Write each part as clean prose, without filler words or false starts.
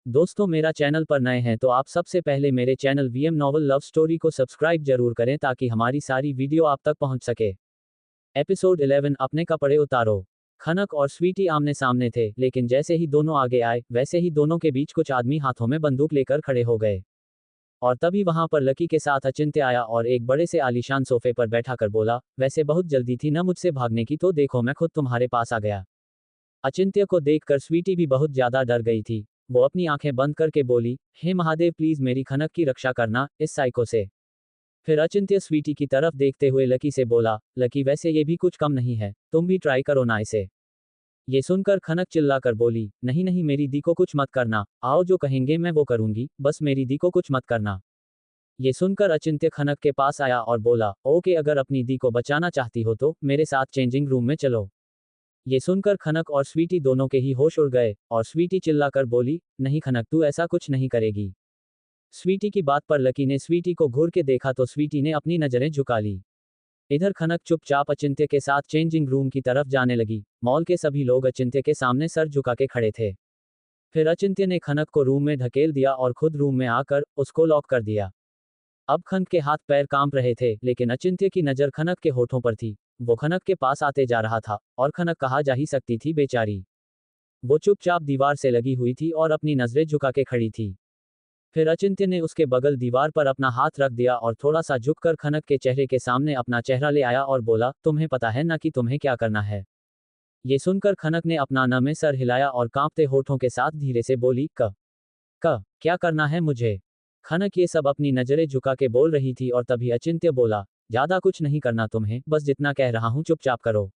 दोस्तों मेरा चैनल पर नए हैं तो आप सबसे पहले मेरे channel VM novel love story को सब्सक्राइब जरूर करें ताकि हमारी सारी वीडियो आप तक पहुंच सके। एपिसोड 11 अपने कपड़े उतारो। खनक और स्वीटी आमने सामने थे, लेकिन जैसे ही दोनों आगे आए वैसे ही दोनों के बीच कुछ आदमी हाथों में बंदूक लेकर खड़े हो गए। और तभी वहां पर लकी के साथ अचिंत्य आया और एक बड़े से आलीशान सोफे पर बैठा कर बोला, वैसे बहुत जल्दी थी ना मुझसे भागने की, तो देखो मैं खुद तुम्हारे पास आ गया। अचिंत्य को देखकर स्वीटी भी बहुत ज्यादा डर गई थी। वो अपनी आंखें बंद करके बोली, हे महादेव प्लीज मेरी खनक की रक्षा करना इस साइको से। फिर अचिंत्य स्वीटी की तरफ देखते हुए लकी से बोला, लकी वैसे ये भी कुछ कम नहीं है, तुम भी ट्राई करो ना इसे। ये सुनकर खनक चिल्लाकर बोली, नहीं नहीं मेरी दी को कुछ मत करना, आओ जो कहेंगे मैं वो करूंगी, बस मेरी दी को कुछ मत करना। ये सुनकर अचिंत्य खनक के पास आया और बोला, ओके अगर अपनी दी को बचाना चाहती हो तो मेरे साथ चेंजिंग रूम में चलो। ये सुनकर खनक और स्वीटी दोनों के ही होश उड़ गए और स्वीटी चिल्लाकर बोली, नहीं खनक तू ऐसा कुछ नहीं करेगी। स्वीटी की बात पर लकी ने स्वीटी को घूर के देखा तो स्वीटी ने अपनी नजरें झुका ली। इधर खनक चुपचाप अचिंत्य के साथ चेंजिंग रूम की तरफ जाने लगी। मॉल के सभी लोग अचिंत्य के सामने सर झुका के खड़े थे। फिर अचिंत्य ने खनक को रूम में ढकेल दिया और खुद रूम में आकर उसको लॉक कर दिया। अब खनक के हाथ पैर कांप रहे थे, लेकिन अचिंत्य की नजर खनक के होठों पर थी। वो खनक के पास आते जा रहा था और खनक कहा जा ही सकती थी बेचारी। वो चुपचाप दीवार से लगी हुई थी और अपनी नजरें झुका के खड़ी थी। फिर अचिंत्य ने उसके बगल दीवार पर अपना हाथ रख दिया और थोड़ा सा झुककर खनक के चेहरे के सामने अपना चेहरा ले आया और बोला, तुम्हें पता है ना कि तुम्हें क्या करना है। ये सुनकर खनक ने अपना नम में सर हिलाया और कांपते होठों के साथ धीरे से बोली, क्या करना है मुझे। खनक ये सब अपनी नजरें झुका के बोल रही थी और तभी अचिंत्य बोला, ज्यादा कुछ नहीं करना तुम्हें, बस जितना कह रहा हूं चुपचाप करो।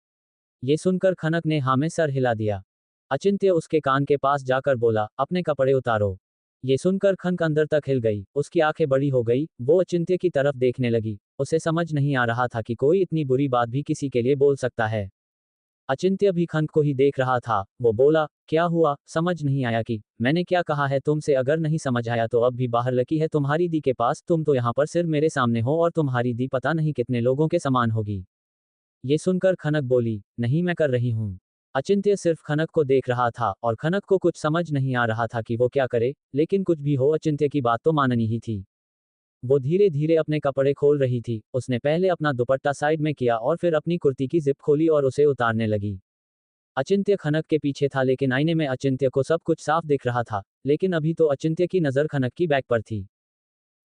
ये सुनकर खनक ने हाँ में सर हिला दिया। अचिंत्य उसके कान के पास जाकर बोला, अपने कपड़े उतारो। ये सुनकर खनक अंदर तक हिल गई, उसकी आंखें बड़ी हो गई, वो अचिंत्य की तरफ देखने लगी। उसे समझ नहीं आ रहा था कि कोई इतनी बुरी बात भी किसी के लिए बोल सकता है। अचिंत्य भी खनक को ही देख रहा था। वो बोला, क्या हुआ, समझ नहीं आया कि मैंने क्या कहा है तुमसे। अगर नहीं समझ आया तो अब भी बाहर लकी है तुम्हारी दी के पास, तुम तो यहाँ पर सिर्फ मेरे सामने हो और तुम्हारी दी पता नहीं कितने लोगों के समान होगी। ये सुनकर खनक बोली, नहीं मैं कर रही हूँ। अचिंत्य सिर्फ खनक को देख रहा था और खनक को कुछ समझ नहीं आ रहा था कि वो क्या करे, लेकिन कुछ भी हो अचिंत्य की बात तो माननी ही थी। वो धीरे धीरे अपने कपड़े खोल रही थी। उसने पहले अपना दुपट्टा साइड में किया और फिर अपनी कुर्ती की जिप खोली और उसे उतारने लगी। अचिंत्य खनक के पीछे था, लेकिन आईने में अचिंत्य को सब कुछ साफ दिख रहा था, लेकिन अभी तो अचिंत्य की नजर खनक की बैक पर थी।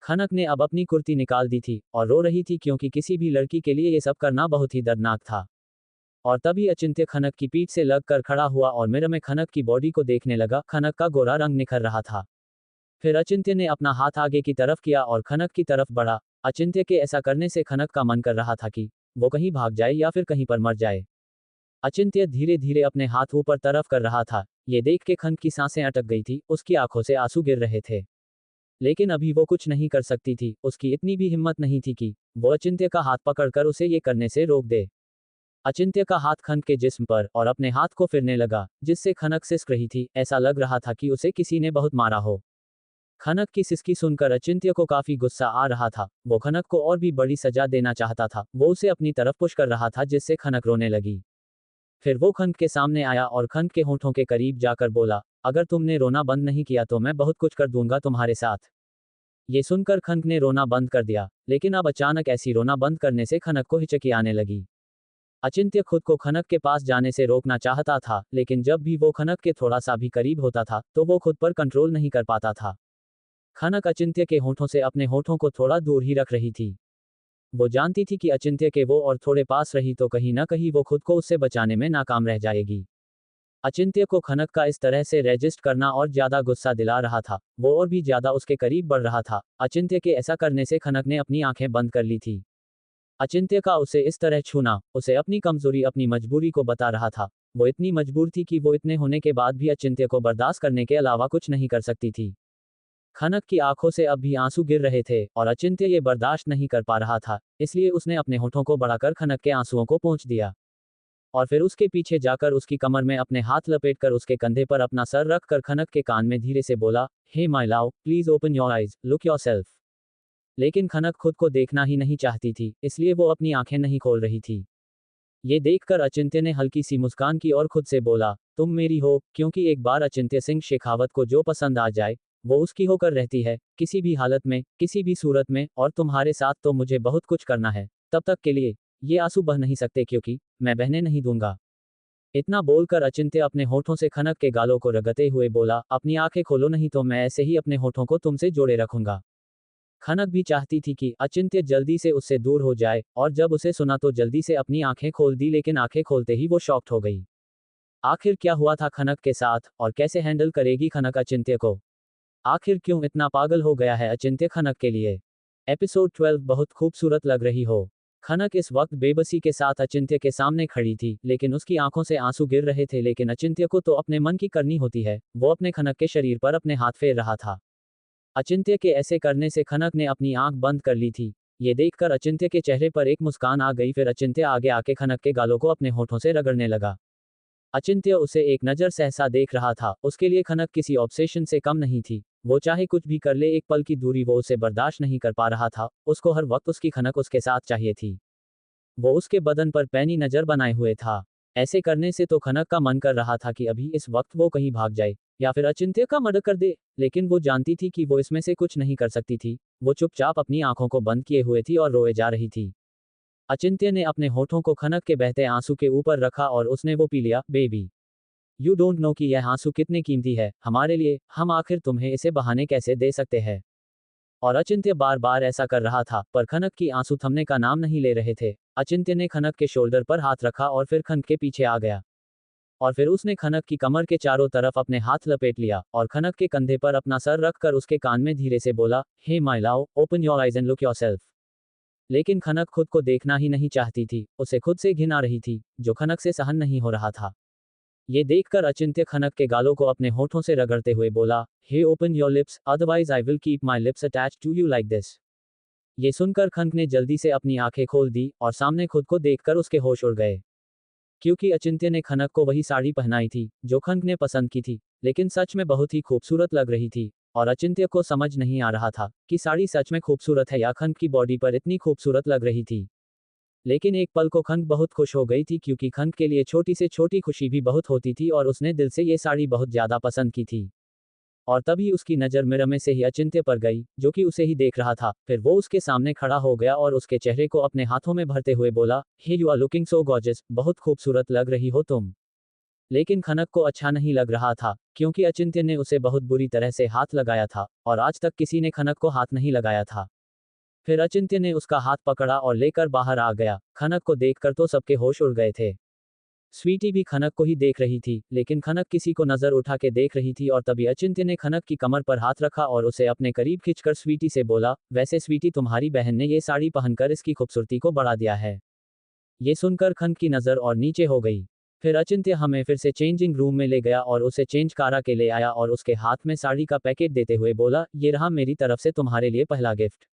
खनक ने अब अपनी कुर्ती निकाल दी थी और रो रही थी, क्योंकि किसी भी लड़की के लिए ये सब करना बहुत ही दर्दनाक था। और तभी अचिंत्य खनक की पीठ से लग कर खड़ा हुआ और मिरर में खनक की बॉडी को देखने लगा। खनक का गोरा रंग निखर रहा था। फिर अचिंत्य ने अपना हाथ आगे की तरफ किया और खनक की तरफ बढ़ा। अचिंत्य के ऐसा करने से खनक का मन कर रहा था कि वो कहीं भाग जाए या फिर कहीं पर मर जाए। अचिंत्य धीरे धीरे अपने हाथ ऊपर तरफ कर रहा था। ये देख के खनक की सांसें अटक गई थी, उसकी आंखों से आंसू गिर रहे थे। लेकिन अभी वो कुछ नहीं कर सकती थी, उसकी इतनी भी हिम्मत नहीं थी कि वो अचिंत्य का हाथ पकड़कर उसे ये करने से रोक दे। अचिंत्य का हाथ खनक के जिस्म पर और अपने हाथ को फिरने लगा, जिससे खनक सिसक रही थी। ऐसा लग रहा था कि उसे किसी ने बहुत मारा हो। खनक की सिसकी सुनकर अचिंत्य को काफी गुस्सा आ रहा था। वो खनक को और भी बड़ी सजा देना चाहता था। वो उसे अपनी तरफ पुश कर रहा था, जिससे खनक रोने लगी। फिर वो खनक के सामने आया और खनक के होठों के करीब जाकर बोला, अगर तुमने रोना बंद नहीं किया तो मैं बहुत कुछ कर दूंगा तुम्हारे साथ। ये सुनकर खनक ने रोना बंद कर दिया, लेकिन अब अचानक ऐसी रोना बंद करने से खनक को हिचकी आने लगी। अचिंत्य खुद को खनक के पास जाने से रोकना चाहता था, लेकिन जब भी वो खनक के थोड़ा सा भी करीब होता था तो वो खुद पर कंट्रोल नहीं कर पाता था। खनक अचिंत्य के होठों से अपने होठों को थोड़ा दूर ही रख रही थी। वो जानती थी कि अचिंत्य के वो और थोड़े पास रही तो कहीं ना कहीं वो खुद को उससे बचाने में नाकाम रह जाएगी। अचिंत्य को खनक का इस तरह से रेजिस्ट करना और ज्यादा गुस्सा दिला रहा था। वो और भी ज्यादा उसके करीब बढ़ रहा था। अचिंत्य के ऐसा करने से खनक ने अपनी आंखें बंद कर ली थी। अचिंत्य का उसे इस तरह छूना उसे अपनी कमजोरी, अपनी मजबूरी को बता रहा था। वो इतनी मजबूर थी कि वो इतने होने के बाद भी अचिंत्य को बर्दाश्त करने के अलावा कुछ नहीं कर सकती थी। खनक की आंखों से अब भी आंसू गिर रहे थे और अचिंत्य ये बर्दाश्त नहीं कर पा रहा था, इसलिए उसने अपने होठों को बढ़ाकर खनक के आंसुओं को पोंछ दिया। और फिर उसके पीछे जाकर उसकी कमर में अपने हाथ लपेटकर उसके कंधे पर अपना सर रखकर खनक के कान में धीरे से बोला, hey my love, please open your eyes, look yourself. लेकिन खनक खुद को देखना ही नहीं चाहती थी, इसलिए वो अपनी आंखें नहीं खोल रही थी। ये देखकर अचिंत्य ने हल्की सी मुस्कान की और खुद से बोला, तुम मेरी हो, क्योंकि एक बार अचिंत्य सिंह शेखावत को जो पसंद आ जाए वो उसकी होकर रहती है, किसी भी हालत में, किसी भी सूरत में, और तुम्हारे साथ तो मुझे बहुत कुछ करना है, तब तक के लिए ये आंसू बह नहीं सकते क्योंकि मैं बहने नहीं दूंगा। इतना बोलकर अचिंत्य अपने होठों से खनक के गालों को रगड़ते हुए बोला, अपनी आंखें खोलो नहीं तो मैं ऐसे ही अपने होठों को तुमसे जोड़े रखूंगा। खनक भी चाहती थी कि अचिंत्य जल्दी से उससे दूर हो जाए, और जब उसे सुना तो जल्दी से अपनी आंखें खोल दी, लेकिन आंखें खोलते ही वो शॉक्ड हो गई। आखिर क्या हुआ था खनक के साथ, और कैसे हैंडल करेगी खनक अचिंत्य को? आखिर क्यों इतना पागल हो गया है अचिंत्य खनक के लिए? एपिसोड 12 बहुत खूबसूरत लग रही हो। खनक इस वक्त बेबसी के साथ अचिंत्य के सामने खड़ी थी, लेकिन उसकी आंखों से आंसू गिर रहे थे, लेकिन अचिंत्य को तो अपने मन की करनी होती है, वो अपने खनक के शरीर पर अपने हाथ फेर रहा था। अचिंत्य के ऐसे करने से खनक ने अपनी आंख बंद कर ली थी। ये देखकर अचिंत्य के चेहरे पर एक मुस्कान आ गई, फिर अचिंत्य आगे आके खनक के गालों को अपने होठों से रगड़ने लगा। अचिंत्य उसे एक नज़र सहसा देख रहा था, उसके लिए खनक किसी ऑब्सेशन से कम नहीं थी। वो चाहे कुछ भी कर ले, एक पल की दूरी वो उसे बर्दाश्त नहीं कर पा रहा था, उसको हर वक्त उसकी खनक उसके साथ चाहिए थी। वो उसके बदन पर पैनी नज़र बनाए हुए था। ऐसे करने से तो खनक का मन कर रहा था कि अभी इस वक्त वो कहीं भाग जाए, या फिर अचिंत्य का मर्डर कर दे, लेकिन वो जानती थी कि वो इसमें से कुछ नहीं कर सकती थी। वो चुपचाप अपनी आंखों को बंद किए हुए थी और रोए जा रही थी। अचिंत्य ने अपने होठों को खनक के बहते आंसू के ऊपर रखा और उसने वो पी लिया। बेबी, यू डोंट नो कि यह आंसू कितने कीमती है हमारे लिए, हम आखिर तुम्हें इसे बहाने कैसे दे सकते हैं? और अचिंत्य बार बार ऐसा कर रहा था, पर खनक की आंसू थमने का नाम नहीं ले रहे थे। अचिंत्य ने खनक के शोल्डर पर हाथ रखा और फिर खनक के पीछे आ गया, और फिर उसने खनक की कमर के चारों तरफ अपने हाथ लपेट लिया और खनक के कंधे पर अपना सर रखकर उसके कान में धीरे से बोला, hey my love, open your eyes and look yourself. लेकिन खनक खुद को देखना ही नहीं चाहती थी, उसे खुद से घिन आ रही थी, जो खनक से सहन नहीं हो रहा था। ये देखकर अचिंत्य खनक के गालों को अपने होठों से रगड़ते हुए बोला, hey open your lips, otherwise I will keep my lips attached to you like this. ये सुनकर खनक ने जल्दी से अपनी आंखें खोल दी और सामने खुद को देखकर उसके होश उड़ गए, क्योंकि अचिंत्य ने खनक को वही साड़ी पहनाई थी जो खनक ने पसंद की थी, लेकिन सच में बहुत ही खूबसूरत लग रही थी। और अचिंत्य को समझ नहीं आ रहा था कि साड़ी सच में खूबसूरत है या खनक की बॉडी पर इतनी खूबसूरत लग रही थी। लेकिन एक पल को खनक बहुत खुश हो गई थी, क्योंकि खनक के लिए छोटी से छोटी खुशी भी बहुत होती थी और उसने दिल से ये साड़ी बहुत ज्यादा पसंद की थी। और तभी उसकी नज़र मिरर में से ही अचिंत्य पर गई, जो कि उसे ही देख रहा था। फिर वो उसके सामने खड़ा हो गया और उसके चेहरे को अपने हाथों में भरते हुए बोला, hey you are looking so gorgeous, बहुत खूबसूरत लग रही हो तुम। लेकिन खनक को अच्छा नहीं लग रहा था, क्योंकि अचिंत्य ने उसे बहुत बुरी तरह से हाथ लगाया था, और आज तक किसी ने खनक को हाथ नहीं लगाया था। फिर अचिंत्य ने उसका हाथ पकड़ा और लेकर बाहर आ गया। खनक को देखकर तो सबके होश उड़ गए थे। स्वीटी भी खनक को ही देख रही थी, लेकिन खनक किसी को नजर उठा के देख रही थी, और तभी अचिंत्य ने खनक की कमर पर हाथ रखा और उसे अपने करीब खींचकर स्वीटी से बोला, वैसे स्वीटी, तुम्हारी बहन ने ये साड़ी पहनकर इसकी खूबसूरती को बढ़ा दिया है। ये सुनकर खनक की नजर और नीचे हो गई। फिर अचिंत्य हमें फिर से चेंजिंग रूम में ले गया और उसे चेंज करा के ले आया और उसके हाथ में साड़ी का पैकेट देते हुए बोला, ये रहा मेरी तरफ से तुम्हारे लिए पहला गिफ्ट।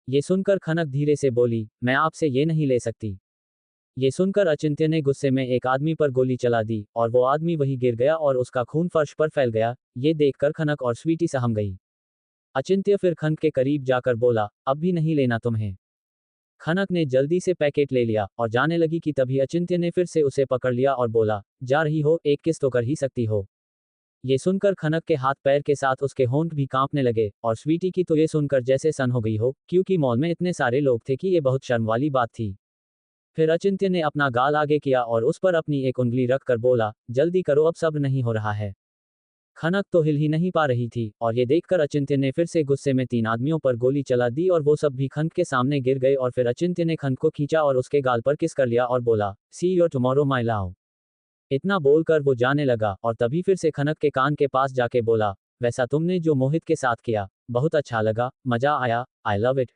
ये सुनकर खनक धीरे से बोली, मैं आपसे ये नहीं ले सकती। ये सुनकर अचिंत्य ने गुस्से में एक आदमी पर गोली चला दी, और वो आदमी वहीं गिर गया और उसका खून फर्श पर फैल गया। ये देखकर खनक और स्वीटी सहम गई। अचिंत्य फिर खनक के करीब जाकर बोला, अब भी नहीं लेना तुम्हें? खनक ने जल्दी से पैकेट ले लिया और जाने लगी कि तभी अचिंत्य ने फिर से उसे पकड़ लिया और बोला, जा रही हो, एक किस तो कर ही सकती हो। ये सुनकर खनक के हाथ पैर के साथ उसके होंठ भी कांपने लगे, और स्वीटी की तो ये सुनकर जैसे सन हो गई हो, क्योंकि मॉल में इतने सारे लोग थे कि ये बहुत शर्म वाली बात थी। फिर अचिंत्य ने अपना गाल आगे किया और उस पर अपनी एक उंगली रखकर बोला, जल्दी करो, अब सब्र नहीं हो रहा है। खनक तो हिल ही नहीं पा रही थी, और ये देखकर अचिंत्य ने फिर से गुस्से में 3 आदमियों पर गोली चला दी और वो सब भी खनक के सामने गिर गए। और फिर अचिंत्य ने खनक को खींचा और उसके गाल पर किस कर लिया और बोला, सी यू टुमारो माय लव। इतना बोलकर वो जाने लगा, और तभी फिर से खनक के कान के पास जाके बोला, वैसा तुमने जो मोहित के साथ किया, बहुत अच्छा लगा, मजा आया, आई लव इट।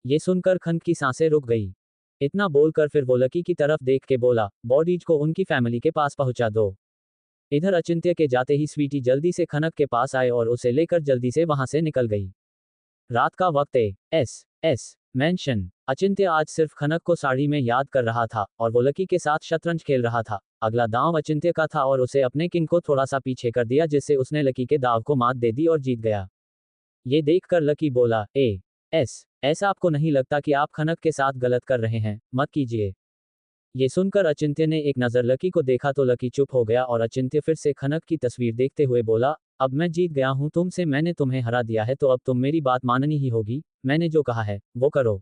ये सुनकर खनक की सांसें रुक गई। इतना बोलकर फिर वो लकी की तरफ देख के बोला, बॉडीज को उनकी फैमिली के पास पहुंचा दो। इधर अचिंत्य के जाते ही स्वीटी जल्दी से खनक के पास आए और उसे लेकर जल्दी से वहां से निकल गई। रात का वक्त है। S mansion. अचिंत्य आज सिर्फ खनक को साड़ी में याद कर रहा था, और वो लकी के साथ शतरंज खेल रहा था। अगला दांव अचिंत्य का था और उसे अपने किंग को थोड़ा सा पीछे कर दिया, जिससे उसने लकी के दाव को मात दे दी और जीत गया। ये देखकर लकी बोला, ऐसा आपको नहीं लगता कि आप खनक के साथ गलत कर रहे हैं? मत कीजिए। ये सुनकर अचिंत्य ने एक नज़र लकी को देखा तो लकी चुप हो गया और अचिंत्य फिर से खनक की तस्वीर देखते हुए बोला, अब मैं जीत गया हूं तुमसे, मैंने तुम्हें हरा दिया है तो अब तुम मेरी बात माननी ही होगी, मैंने जो कहा है वो करो।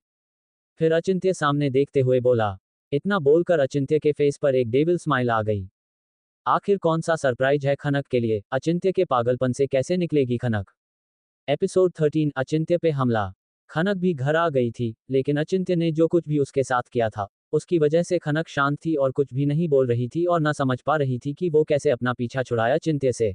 फिर अचिंत्य सामने देखते हुए बोला। इतना बोलकर अचिंत्य के फेस पर एक डेविल स्माइल आ गई। आखिर कौन सा सरप्राइज है खनक के लिए, अचिंत्य के पागलपन से कैसे निकलेगी खनक। एपिसोड 13 अचिंत्य पे हमला। खनक भी घर आ गई थी, लेकिन अचिंत्य ने जो कुछ भी उसके साथ किया था उसकी वजह से खनक शांत थी और कुछ भी नहीं बोल रही थी और न समझ पा रही थी कि वो कैसे अपना पीछा छुड़ाया चिंत्य से।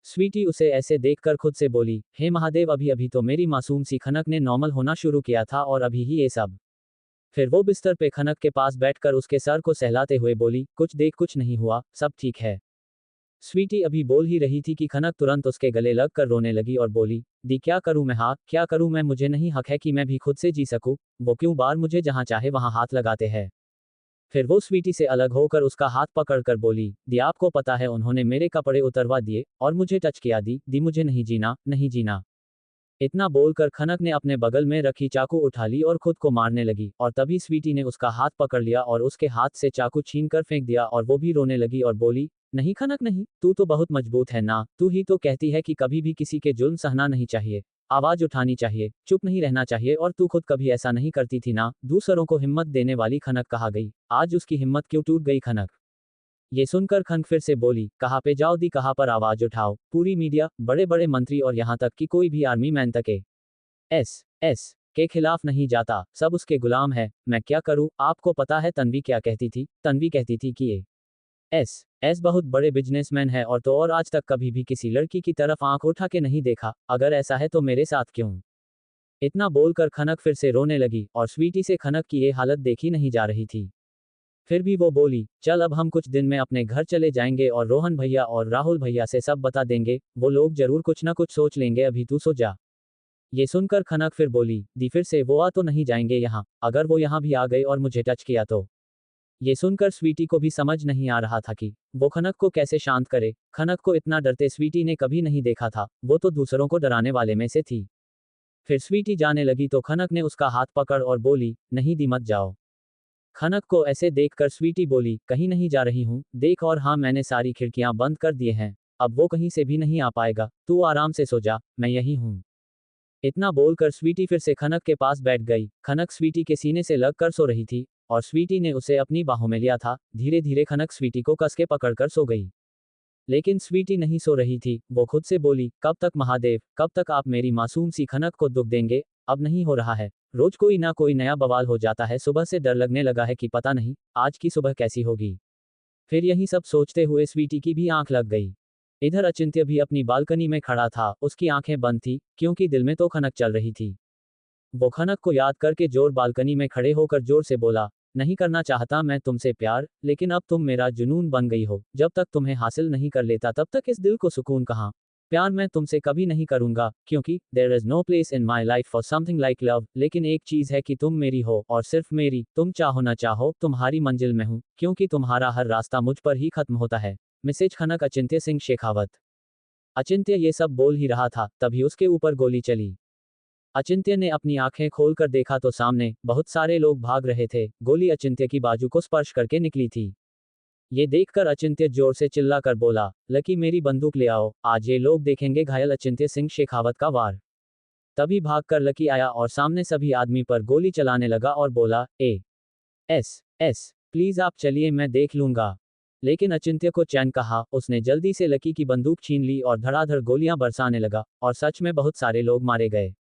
स्वीटी उसे ऐसे देखकर खुद से बोली, हे महादेव, अभी अभी तो मेरी मासूम सी खनक ने नॉर्मल होना शुरू किया था और अभी ही ये सब। फिर वो बिस्तर पे खनक के पास बैठकर उसके सर को सहलाते हुए बोली, कुछ देख, कुछ नहीं हुआ, सब ठीक है। स्वीटी अभी बोल ही रही थी कि खनक तुरंत उसके गले लग कर रोने लगी और बोली, दी क्या करूं मैं, हाँ क्या करूं मैं, मुझे नहीं हक है कि मैं भी खुद से जी सकूं, वो क्यों बार मुझे जहां चाहे वहां हाथ लगाते हैं। फिर वो स्वीटी से अलग होकर उसका हाथ पकड़कर बोली, दी आपको पता है उन्होंने मेरे कपड़े उतरवा दिए और मुझे टच किया, दी मुझे नहीं जीना, नहीं जीना। इतना बोलकर खनक ने अपने बगल में रखी चाकू उठा ली और खुद को मारने लगी और तभी स्वीटी ने उसका हाथ पकड़ लिया और उसके हाथ से चाकू छीनकर फेंक दिया और वो भी रोने लगी और बोली, नहीं खनक नहीं, तू तो बहुत मजबूत है ना, तू ही तो कहती है कि कभी भी किसी के जुल्म सहना नहीं चाहिए, आवाज उठानी चाहिए, चुप नहीं रहना चाहिए, और तू खुद कभी ऐसा नहीं करती थी ना। दूसरों को हिम्मत देने वाली खनक कहा गई, आज उसकी हिम्मत क्यों टूट गई खनक। ये सुनकर खनक फिर से बोली, कहाँ पे जाओ दी, कहाँ पर आवाज उठाओ, पूरी मीडिया, बड़े बड़े मंत्री और यहाँ तक कि कोई भी आर्मी मैन तक एस के खिलाफ नहीं जाता, सब उसके गुलाम है, मैं क्या करूं। आपको पता है तन्वी क्या कहती थी, तन्वी कहती थी कि ये एस बहुत बड़े बिजनेसमैन है और तो और आज तक कभी भी किसी लड़की की तरफ आंख उठा के नहीं देखा, अगर ऐसा है तो मेरे साथ क्यों। इतना बोलकर खनक फिर से रोने लगी और स्वीटी से खनक की ये हालत देखी नहीं जा रही थी। फिर भी वो बोली, चल अब हम कुछ दिन में अपने घर चले जाएंगे और रोहन भैया और राहुल भैया से सब बता देंगे, वो लोग जरूर कुछ ना कुछ सोच लेंगे, अभी तू सो जा। ये सुनकर खनक फिर बोली, दी फिर से वो आ तो नहीं जाएंगे यहाँ, अगर वो यहाँ भी आ गए और मुझे टच किया तो। ये सुनकर स्वीटी को भी समझ नहीं आ रहा था कि वो खनक को कैसे शांत करे। खनक को इतना डरते स्वीटी ने कभी नहीं देखा था, वो तो दूसरों को डराने वाले में से थी। फिर स्वीटी जाने लगी तो खनक ने उसका हाथ पकड़ और बोली, नहीं दी मत जाओ। खनक को ऐसे देखकर स्वीटी बोली, कहीं नहीं जा रही हूँ, देख, और हाँ मैंने सारी खिड़कियां बंद कर दिए हैं, अब वो कहीं से भी नहीं आ पाएगा, तू आराम से सो जा, मैं यही हूँ। इतना बोलकर स्वीटी फिर से खनक के पास बैठ गई। खनक स्वीटी के सीने से लग कर सो रही थी और स्वीटी ने उसे अपनी बाहों में लिया था। धीरे धीरे खनक स्वीटी को कस के पकड़कर सो गई। लेकिन स्वीटी नहीं सो रही थी, वो खुद से बोली, कब तक महादेव, कब तक आप मेरी मासूम सी खनक को दुख देंगे, अब नहीं हो रहा है, रोज कोई ना कोई नया बवाल हो जाता है, सुबह से डर लगने लगा है कि पता नहीं आज की सुबह कैसी होगी। फिर यही सब सोचते हुए स्वीटी की भी आंख लग गई। इधर अचिंत्य भी अपनी बालकनी में खड़ा था, उसकी आंखें बंद थी क्योंकि दिल में तो खनक चल रही थी। वो खनक को याद करके जोर बालकनी में खड़े होकर जोर से बोला, नहीं करना चाहता मैं तुमसे प्यार, लेकिन अब तुम मेरा जुनून बन गई हो, जब तक तुम्हें हासिल नहीं कर लेता तब तक इस दिल को सुकून कहाँ। प्यार मैं तुमसे कभी नहीं करूंगा क्योंकि there is no place in my life for something like love, लेकिन एक चीज है कि तुम मेरी हो और सिर्फ मेरी, तुम चाहो ना चाहो तुम्हारी मंजिल में हूँ, क्योंकि तुम्हारा हर रास्ता मुझ पर ही खत्म होता है। मैसेज खनक अचिंत्य सिंह शेखावत। अचिंत्य ये सब बोल ही रहा था तभी उसके ऊपर गोली चली। अचिंत्य ने अपनी आंखें खोलकर देखा तो सामने बहुत सारे लोग भाग रहे थे, गोली अचिंत्य की बाजू को स्पर्श करके निकली थी। ये देखकर अचिंत्य जोर से चिल्लाकर बोला, लकी मेरी बंदूक ले आओ, आज ये लोग देखेंगे घायल अचिंत्य सिंह शेखावत का वार। तभी भागकर लकी आया और सामने सभी आदमी पर गोली चलाने लगा और बोला, एस प्लीज आप चलिए, मैं देख लूंगा। लेकिन अचिंत्य को चैन कहा, उसने जल्दी से लकी की बंदूक छीन ली और धड़ाधड़ गोलियां बरसाने लगा और सच में बहुत सारे लोग मारे गए।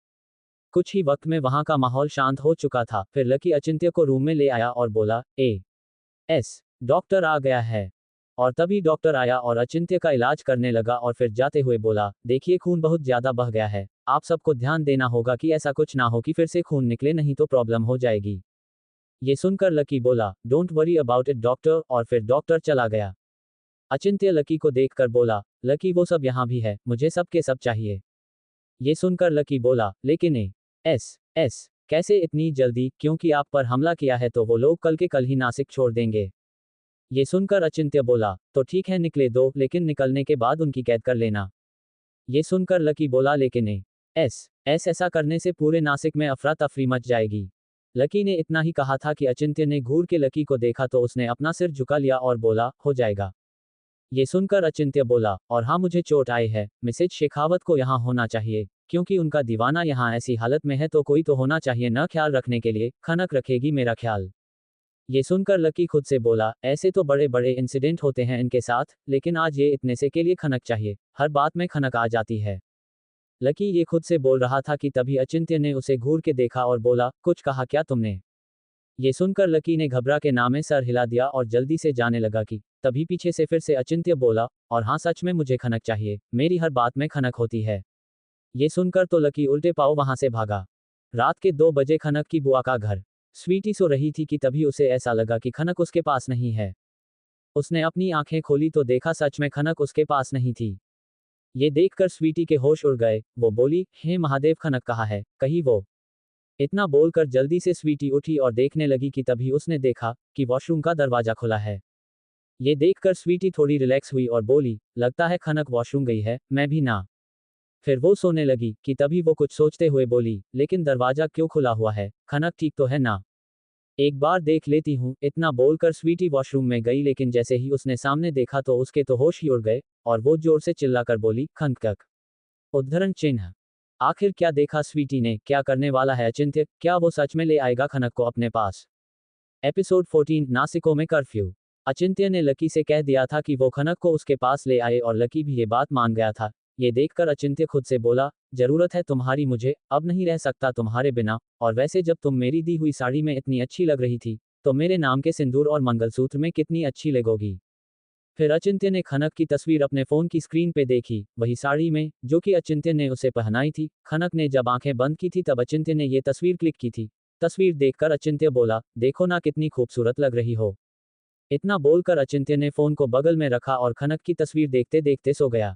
कुछ ही वक्त में वहां का माहौल शांत हो चुका था। फिर लकी अचिंत्य को रूम में ले आया और बोला, एस डॉक्टर आ गया है। और तभी डॉक्टर आया और अचिंत्य का इलाज करने लगा और फिर जाते हुए बोला, देखिए खून बहुत ज्यादा बह गया है, आप सबको ध्यान देना होगा कि ऐसा कुछ ना हो कि फिर से खून निकले, नहीं तो प्रॉब्लम हो जाएगी। ये सुनकर लकी बोला, don't worry about it doctor, और फिर डॉक्टर चला गया। अचिंत्य लकी को देखकर बोला, लकी वो सब यहाँ भी है, मुझे सब के सब चाहिए। ये सुनकर लकी बोला, लेकिन एस कैसे इतनी जल्दी, क्योंकि आप पर हमला किया है तो वो लोग कल के कल ही नासिक छोड़ देंगे। ये सुनकर अचिंत्य बोला, तो ठीक है निकले दो, लेकिन निकलने के बाद उनकी कैद कर लेना। ये सुनकर लकी बोला, लेकिन एस ऐसा करने से पूरे नासिक में अफरा तफरी मच जाएगी। लकी ने इतना ही कहा था कि अचिंत्य ने घूर के लकी को देखा तो उसने अपना सिर झुका लिया और बोला, हो जाएगा। ये सुनकर अचिंत्य बोला, और हाँ मुझे चोट आई है, मिसेज शेखावत को यहाँ होना चाहिए, क्योंकि उनका दीवाना यहाँ ऐसी हालत में है तो कोई तो होना चाहिए न ख्याल रखने के लिए, खनक रखेगी मेरा ख्याल। ये सुनकर लकी खुद से बोला, ऐसे तो बड़े बड़े इंसिडेंट होते हैं इनके साथ, लेकिन आज ये इतने से के लिए खनक चाहिए, हर बात में खनक आ जाती है। लकी ये खुद से बोल रहा था कि तभी अचिंत्य ने उसे घूर के देखा और बोला, कुछ कहा क्या तुमने? ये सुनकर लकी ने घबरा के नामे सर हिला दिया और जल्दी से जाने लगा कि तभी पीछे से फिर से अचिंत्य बोला, और हाँ सच में मुझे खनक चाहिए, मेरी हर बात में खनक होती है। ये सुनकर तो लकी उल्टे पांव वहां से भागा। रात के 2 बजे खनक की बुआ का घर। स्वीटी सो रही थी कि तभी उसे ऐसा लगा कि खनक उसके पास नहीं है। उसने अपनी आंखें खोली तो देखा सच में खनक उसके पास नहीं थी। ये देखकर स्वीटी के होश उड़ गए, वो बोली, हे महादेव खनक कहाँ है, कहीं वो। इतना बोलकर जल्दी से स्वीटी उठी और देखने लगी कि तभी उसने देखा कि वॉशरूम का दरवाजा खुला है। ये देखकर स्वीटी थोड़ी रिलैक्स हुई और बोली, लगता है खनक वॉशरूम गई है, मैं भी ना। फिर वो सोने लगी कि तभी वो कुछ सोचते हुए बोली, लेकिन दरवाजा क्यों खुला हुआ है, खनक ठीक तो है ना? एक बार देख लेती हूँ। इतना बोलकर स्वीटी वॉशरूम में गई, लेकिन जैसे ही उसने सामने देखा तो उसके तो होश ही उड़ गए और वो जोर से चिल्लाकर बोली, खनक। उद्धरण चिन्ह। आखिर क्या देखा स्वीटी ने, क्या करने वाला है अचिंत्य, क्या वो सच में ले आएगा खनक को अपने पास? एपिसोड 14 नासिकों में कर्फ्यू। अचिंत्य ने लकी से कह दिया था कि वो खनक को उसके पास ले आए और लकी भी ये बात मान गया था। ये देखकर अचिंत्य खुद से बोला, जरूरत है तुम्हारी मुझे, अब नहीं रह सकता तुम्हारे बिना, और वैसे जब तुम मेरी दी हुई साड़ी में इतनी अच्छी लग रही थी, तो मेरे नाम के सिंदूर और मंगलसूत्र में कितनी अच्छी लगोगी। फिर अचिंत्य ने खनक की तस्वीर अपने फोन की स्क्रीन पे देखी, वही साड़ी में, जो कि अचिंत्य ने उसे पहनाई थी। खनक ने जब आंखें बंद की थी तब अचिंत्य ने ये तस्वीर क्लिक की थी। तस्वीर देखकर अचिंत्य बोला, देखो ना कितनी खूबसूरत लग रही हो। इतना बोलकर अचिंत्य ने फोन को बगल में रखा और खनक की तस्वीर देखते देखते सो गया।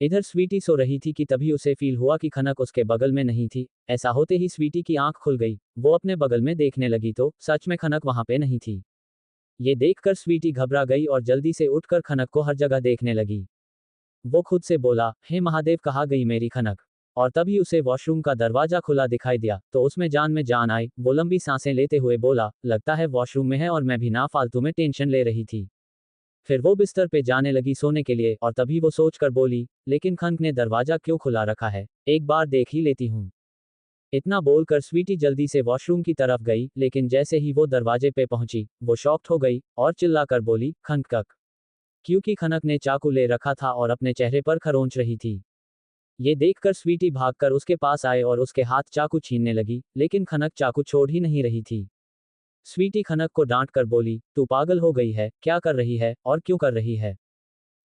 इधर स्वीटी सो रही थी कि तभी उसे फील हुआ कि खनक उसके बगल में नहीं थी। ऐसा होते ही स्वीटी की आंख खुल गई, वो अपने बगल में देखने लगी तो सच में खनक वहां पे नहीं थी। ये देखकर स्वीटी घबरा गई और जल्दी से उठकर खनक को हर जगह देखने लगी। वो खुद से बोला, हे महादेव कहाँ गई मेरी खनक? और तभी उसे वॉशरूम का दरवाजा खुला दिखाई दिया तो उसमें जान आई। वो लंबी सांसें लेते हुए बोला, लगता है वॉशरूम में है और मैं भी ना फालतू में टेंशन ले रही थी। फिर वो बिस्तर पे जाने लगी सोने के लिए और तभी वो सोचकर बोली, लेकिन खनक ने दरवाजा क्यों खुला रखा है, एक बार देख ही लेती हूँ। इतना बोलकर स्वीटी जल्दी से वॉशरूम की तरफ गई, लेकिन जैसे ही वो दरवाजे पे पहुंची, वो शॉक्ड हो गई और चिल्लाकर बोली, खनक। क्योंकि खनक ने चाकू ले रखा था और अपने चेहरे पर खरोंच रही थी। ये देखकर स्वीटी भागकर उसके पास आए और उसके हाथ चाकू छीनने लगी, लेकिन खनक चाकू छोड़ ही नहीं रही थी। स्वीटी खनक को डांट कर बोली, तू पागल हो गई है, क्या कर रही है और क्यों कर रही है?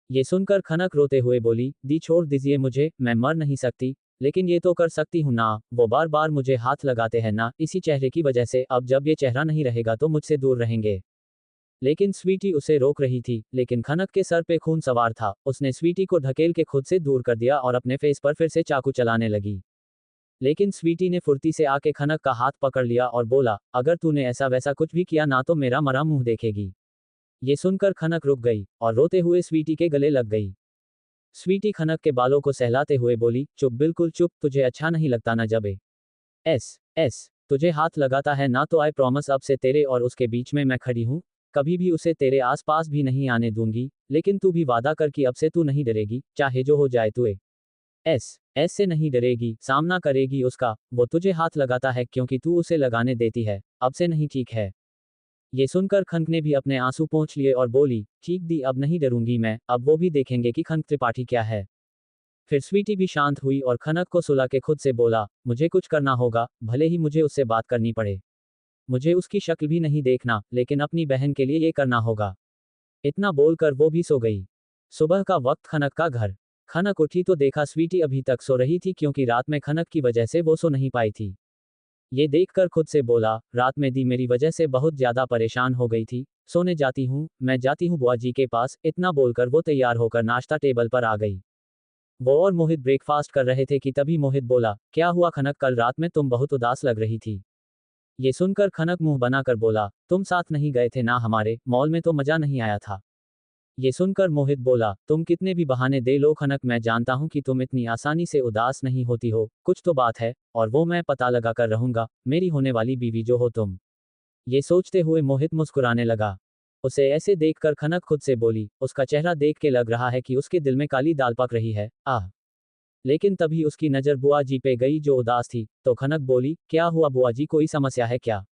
ये सुनकर खनक रोते हुए बोली, दी छोड़ दीजिए मुझे, मैं मर नहीं सकती, लेकिन ये तो कर सकती हूँ ना, वो बार बार मुझे हाथ लगाते हैं ना, इसी चेहरे की वजह से, अब जब ये चेहरा नहीं रहेगा तो मुझसे दूर रहेंगे। लेकिन स्वीटी उसे रोक रही थी, लेकिन खनक के सर पे खून सवार था, उसने स्वीटी को ढकेल के खुद से दूर कर दिया और अपने फेस पर फिर से चाकू चलाने लगी। लेकिन स्वीटी ने फुर्ती से आके खनक का हाथ पकड़ लिया और बोला, अगर तूने ऐसा वैसा कुछ भी किया ना तो मेरा मरा मुंह देखेगी। ये सुनकर खनक रुक गई और रोते हुए स्वीटी के गले लग गई। स्वीटी खनक के बालों को सहलाते हुए बोली, चुप बिल्कुल चुप, तुझे अच्छा नहीं लगता ना जब एस तुझे हाथ लगाता है ना तो आई प्रॉमिस अब से तेरे और उसके बीच में मैं खड़ी हूँ, कभी भी उसे तेरे आस पास भी नहीं आने दूंगी, लेकिन तू भी वादा कर कि अब से तू नहीं डरेगी, चाहे जो हो जाए, तू एस से नहीं डरेगी, सामना करेगी उसका। वो तुझे हाथ लगाता है क्योंकि तू उसे लगाने देती है, अब से नहीं, ठीक है? ये सुनकर खनक ने भी अपने आंसू पोंछ लिए और बोली, ठीक दी, अब नहीं डरूंगी मैं, अब वो भी देखेंगे कि खनक त्रिपाठी क्या है। फिर स्वीटी भी शांत हुई और खनक को सुला के खुद से बोला, मुझे कुछ करना होगा, भले ही मुझे उससे बात करनी पड़े। मुझे उसकी शक्ल भी नहीं देखना, लेकिन अपनी बहन के लिए ये करना होगा। इतना बोलकर वो भी सो गई। सुबह का वक्त खनक का घर। खनक उठी तो देखा स्वीटी अभी तक सो रही थी क्योंकि रात में खनक की वजह से वो सो नहीं पाई थी। ये देखकर खुद से बोला, रात में दी मेरी वजह से बहुत ज्यादा परेशान हो गई थी, सोने जाती हूँ, मैं जाती हूँ बुआ जी के पास। इतना बोलकर वो तैयार होकर नाश्ता टेबल पर आ गई। वो और मोहित ब्रेकफास्ट कर रहे थे कि तभी मोहित बोला, क्या हुआ खनक, कल रात में तुम बहुत उदास लग रही थी। ये सुनकर खनक मुंह बनाकर बोला, तुम साथ नहीं गए थे ना हमारे, मॉल में तो मजा नहीं आया था। ये सुनकर मोहित बोला, तुम कितने भी बहाने दे लो खनक, मैं जानता हूं कि तुम इतनी आसानी से उदास नहीं होती हो, कुछ तो बात है, और वो मैं पता लगा कर रहूंगा, मेरी होने वाली बीवी जो हो तुम। ये सोचते हुए मोहित मुस्कुराने लगा। उसे ऐसे देखकर खनक खुद से बोली, उसका चेहरा देख के लग रहा है कि उसके दिल में काली दाल पक रही है, आह। लेकिन तभी उसकी नज़र बुआ जी पे गई जो उदास थी, तो खनक बोली, क्या हुआ बुआ जी, कोई समस्या है क्या?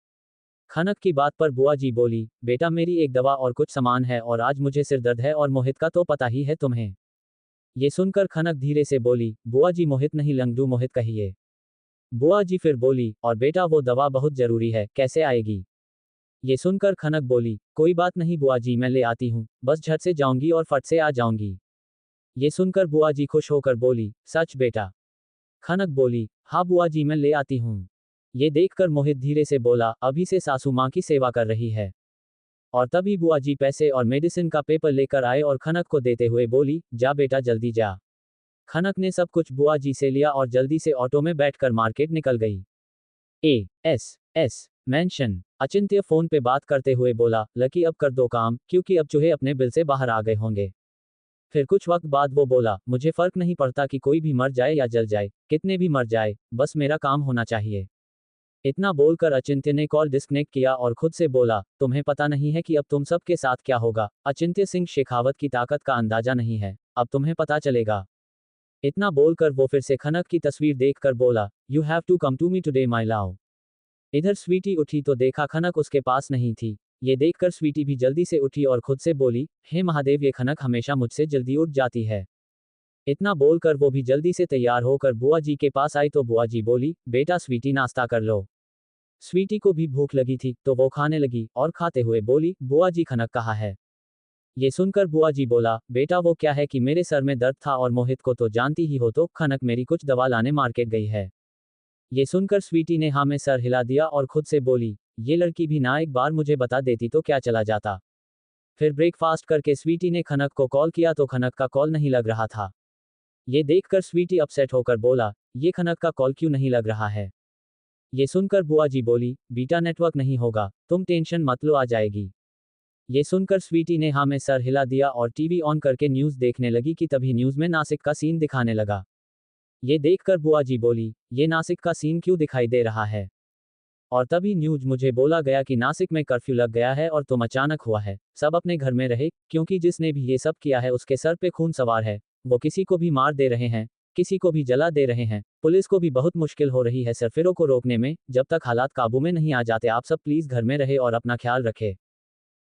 खनक की बात पर बुआ जी बोली, बेटा मेरी एक दवा और कुछ सामान है और आज मुझे सिर दर्द है और मोहित का तो पता ही है तुम्हें। ये सुनकर खनक धीरे से बोली, बुआ जी मोहित नहीं लंगड़ू मोहित कहिए। बुआ जी फिर बोली, और बेटा वो दवा बहुत जरूरी है, कैसे आएगी? ये सुनकर खनक बोली, कोई बात नहीं बुआ जी मैं ले आती हूँ, बस झट से जाऊंगी और फट से आ जाऊंगी। ये सुनकर बुआ जी खुश होकर बोली, सच बेटा? खनक बोली, हाँ बुआ जी मैं ले आती हूँ। ये देखकर मोहित धीरे से बोला, अभी से सासू माँ की सेवा कर रही है। और तभी बुआ जी पैसे और मेडिसिन का पेपर लेकर आए और खनक को देते हुए बोली, जा बेटा जल्दी जा। खनक ने सब कुछ बुआ जी से लिया और जल्दी से ऑटो में बैठकर मार्केट निकल गई। एस मेंशन अचिंत्य फोन पे बात करते हुए बोला, लकी अब कर दो काम, क्योंकि अब चूहे अपने बिल से बाहर आ गए होंगे। फिर कुछ वक्त बाद वो बोला, मुझे फर्क नहीं पड़ता कि कोई भी मर जाए या जल जाए, कितने भी मर जाए, बस मेरा काम होना चाहिए। इतना बोलकर अचिंत्य ने कॉल डिस्कनेक्ट किया और खुद से बोला, तुम्हें पता नहीं है कि अब तुम सबके साथ क्या होगा, अचिंत्य सिंह शेखावत की ताकत का अंदाजा नहीं है, अब तुम्हें पता चलेगा। इतना बोलकर वो फिर से खनक की तस्वीर देखकर बोला, you have to come to me today my love. इधर स्वीटी उठी तो देखा खनक उसके पास नहीं थी। ये देखकर स्वीटी भी जल्दी से उठी और खुद से बोली, हे महादेव ये खनक हमेशा मुझसे जल्दी उठ जाती है। इतना बोलकर वो भी जल्दी से तैयार होकर बुआ जी के पास आई तो बुआ जी बोली, बेटा स्वीटी नाश्ता कर लो। स्वीटी को भी भूख लगी थी तो वो खाने लगी और खाते हुए बोली, बुआ जी खनक कहाँ है? ये सुनकर बुआ जी बोला, बेटा वो क्या है कि मेरे सर में दर्द था और मोहित को तो जानती ही हो, तो खनक मेरी कुछ दवा लाने मार्केट गई है। ये सुनकर स्वीटी ने हाँ में सर हिला दिया और खुद से बोली, ये लड़की भी ना एक बार मुझे बता देती तो क्या चला जाता। फिर ब्रेकफास्ट करके स्वीटी ने खनक को कॉल किया तो खनक का कॉल नहीं लग रहा था। ये देखकर स्वीटी अपसेट होकर बोला, ये खनक का कॉल क्यों नहीं लग रहा है? ये सुनकर बुआ जी बोली, बीटा नेटवर्क नहीं होगा, तुम टेंशन मत लो आ जाएगी। ये सुनकर स्वीटी ने हाँ में सर हिला दिया और टीवी ऑन करके न्यूज़ देखने लगी कि तभी न्यूज़ में नासिक का सीन दिखाने लगा। ये देखकर बुआ जी बोली, ये नासिक का सीन क्यों दिखाई दे रहा है? और तभी न्यूज मुझे बोला गया कि नासिक में कर्फ्यू लग गया है और तुम अचानक हुआ है, सब अपने घर में रहे, क्योंकि जिसने भी ये सब किया है उसके सर पे खून सवार है। वो किसी को भी मार दे रहे हैं, किसी को भी जला दे रहे हैं, पुलिस को भी बहुत मुश्किल हो रही है सरफिरों को रोकने में, जब तक हालात काबू में नहीं आ जाते आप सब प्लीज घर में रहे और अपना ख्याल रखे।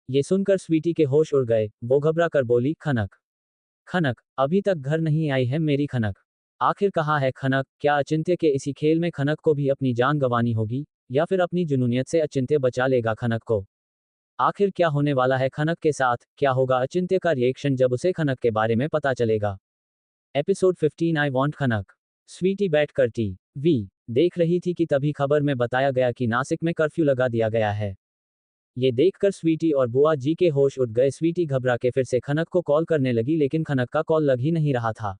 ये सुनकर स्वीटी के होश उड़ गए, वो घबरा कर बोली, खनक खनक अभी तक घर नहीं आई है मेरी खनक, आखिर कहाँ है खनक? क्या अचिंत्य के इसी खेल में खनक को भी अपनी जान गंवानी होगी, या फिर अपनी जुनूनियत से अचिंत्य बचा लेगा खनक को? आखिर क्या होने वाला है खनक के साथ, क्या होगा अचिंत्य का रिएक्शन जब उसे खनक के बारे में पता चलेगा? एपिसोड 15 आई वॉन्ट खनक। स्वीटी बैठकर टीवी देख रही थी कि तभी खबर में बताया गया कि नासिक में कर्फ्यू लगा दिया गया है। ये देखकर स्वीटी और बुआ जी के होश उड़ गए। स्वीटी घबरा के फिर से खनक को कॉल करने लगी लेकिन खनक का कॉल लग ही नहीं रहा था।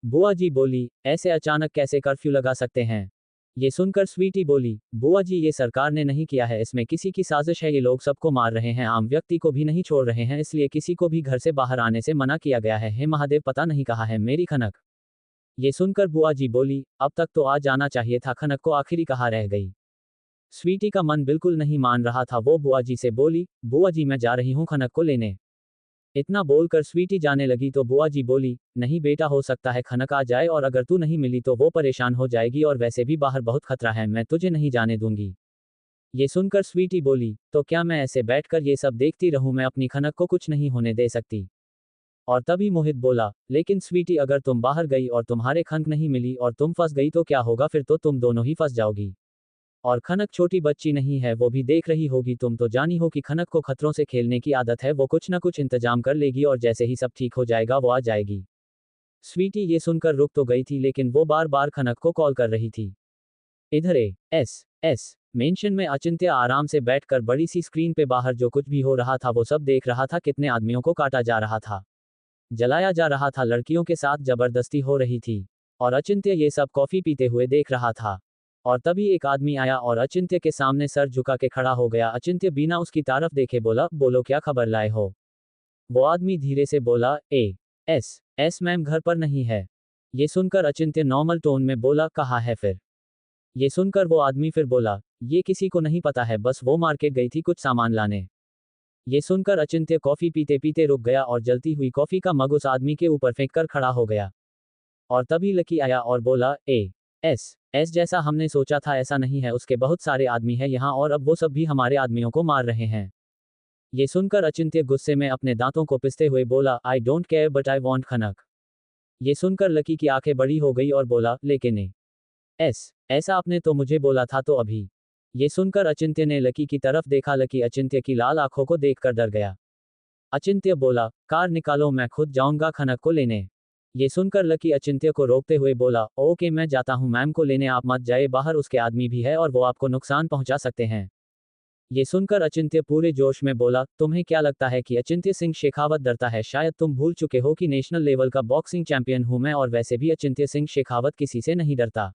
बुआ जी बोली, ऐसे अचानक कैसे कर्फ्यू लगा सकते हैं? ये सुनकर स्वीटी बोली, बुआ जी ये सरकार ने नहीं किया है, इसमें किसी की साजिश है, ये लोग सबको मार रहे हैं, आम व्यक्ति को भी नहीं छोड़ रहे हैं, इसलिए किसी को भी घर से बाहर आने से मना किया गया है। हे महादेव पता नहीं कहाँ है मेरी खनक। ये सुनकर बुआ जी बोली, अब तक तो आ जाना चाहिए था, खनक को आखिरी कहाँ रह गई? स्वीटी का मन बिल्कुल नहीं मान रहा था। वो बुआ जी से बोली, बुआ जी मैं जा रही हूँ खनक को लेने। इतना बोलकर स्वीटी जाने लगी तो बुआ जी बोली, नहीं बेटा हो सकता है खनक आ जाए और अगर तू नहीं मिली तो वो परेशान हो जाएगी और वैसे भी बाहर बहुत खतरा है, मैं तुझे नहीं जाने दूंगी। ये सुनकर स्वीटी बोली, तो क्या मैं ऐसे बैठकर ये सब देखती रहूं, मैं अपनी खनक को कुछ नहीं होने दे सकती? और तभी मोहित बोला, लेकिन स्वीटी अगर तुम बाहर गई और तुम्हारे खनक नहीं मिली और तुम फंस गई तो क्या होगा? फिर तो तुम दोनों ही फंस जाओगी। और खनक छोटी बच्ची नहीं है, वो भी देख रही होगी, तुम तो जानी हो कि खनक को खतरों से खेलने की आदत है, वो कुछ ना कुछ इंतजाम कर लेगी और जैसे ही सब ठीक हो जाएगा वो आ जाएगी। स्वीटी ये सुनकर रुक तो गई थी लेकिन वो बार बार खनक को कॉल कर रही थी। इधर एस मेंशन में अचिंत्य आराम से बैठकर बड़ी सी स्क्रीन पे बाहर जो कुछ भी हो रहा था वो सब देख रहा था। कितने आदमियों को काटा जा रहा था, जलाया जा रहा था, लड़कियों के साथ जबरदस्ती हो रही थी, और अचिंत्य ये सब कॉफी पीते हुए देख रहा था। और तभी एक आदमी आया और अचिंत्य के सामने सर झुका के खड़ा हो गया। अचिंत्य बिना उसकी तरफ देखे बोला, बोलो क्या खबर लाए हो? वो आदमी धीरे से बोला, एस मैम घर पर नहीं है। ये सुनकर अचिंत्य नॉर्मल टोन में बोला, कहाँ है फिर? ये सुनकर वो आदमी फिर बोला, ये किसी को नहीं पता है, बस वो मार्केट गई थी कुछ सामान लाने। ये सुनकर अचिंत्य कॉफी पीते पीते रुक गया और जलती हुई कॉफी का मग उस आदमी के ऊपर फेंक कर खड़ा हो गया। और तभी लकी आया और बोला, एस जैसा हमने सोचा था ऐसा नहीं है, उसके बहुत सारे आदमी हैं यहाँ और अब वो सब भी हमारे आदमियों को मार रहे हैं। ये सुनकर अचिंत्य गुस्से में अपने दांतों को पिसते हुए बोला, I don't care but I want Khanak. ये सुनकर लकी की आंखें बड़ी हो गई और बोला, लेकिन ऐसा आपने तो मुझे बोला था तो अभी। ये सुनकर अचिंत्य ने लकी की तरफ देखा। लकी अचिंत्य की लाल आंखों को देखकर डर गया। अचिंत्य बोला, कार निकालो, मैं खुद जाऊंगा खनक को लेने। ये सुनकर लकी अचिंत्य को रोकते हुए बोला, ओके मैं जाता हूं मैम को लेने, आप मत जाए, बाहर उसके आदमी भी है और वो आपको नुकसान पहुंचा सकते हैं। ये सुनकर अचिंत्य पूरे जोश में बोला, तुम्हें क्या लगता है कि अचिंत्य सिंह शेखावत डरता है? शायद तुम भूल चुके हो कि नेशनल लेवल का बॉक्सिंग चैंपियन हूं मैं, और वैसे भी अचिंत्य सिंह शेखावत किसी से नहीं डरता।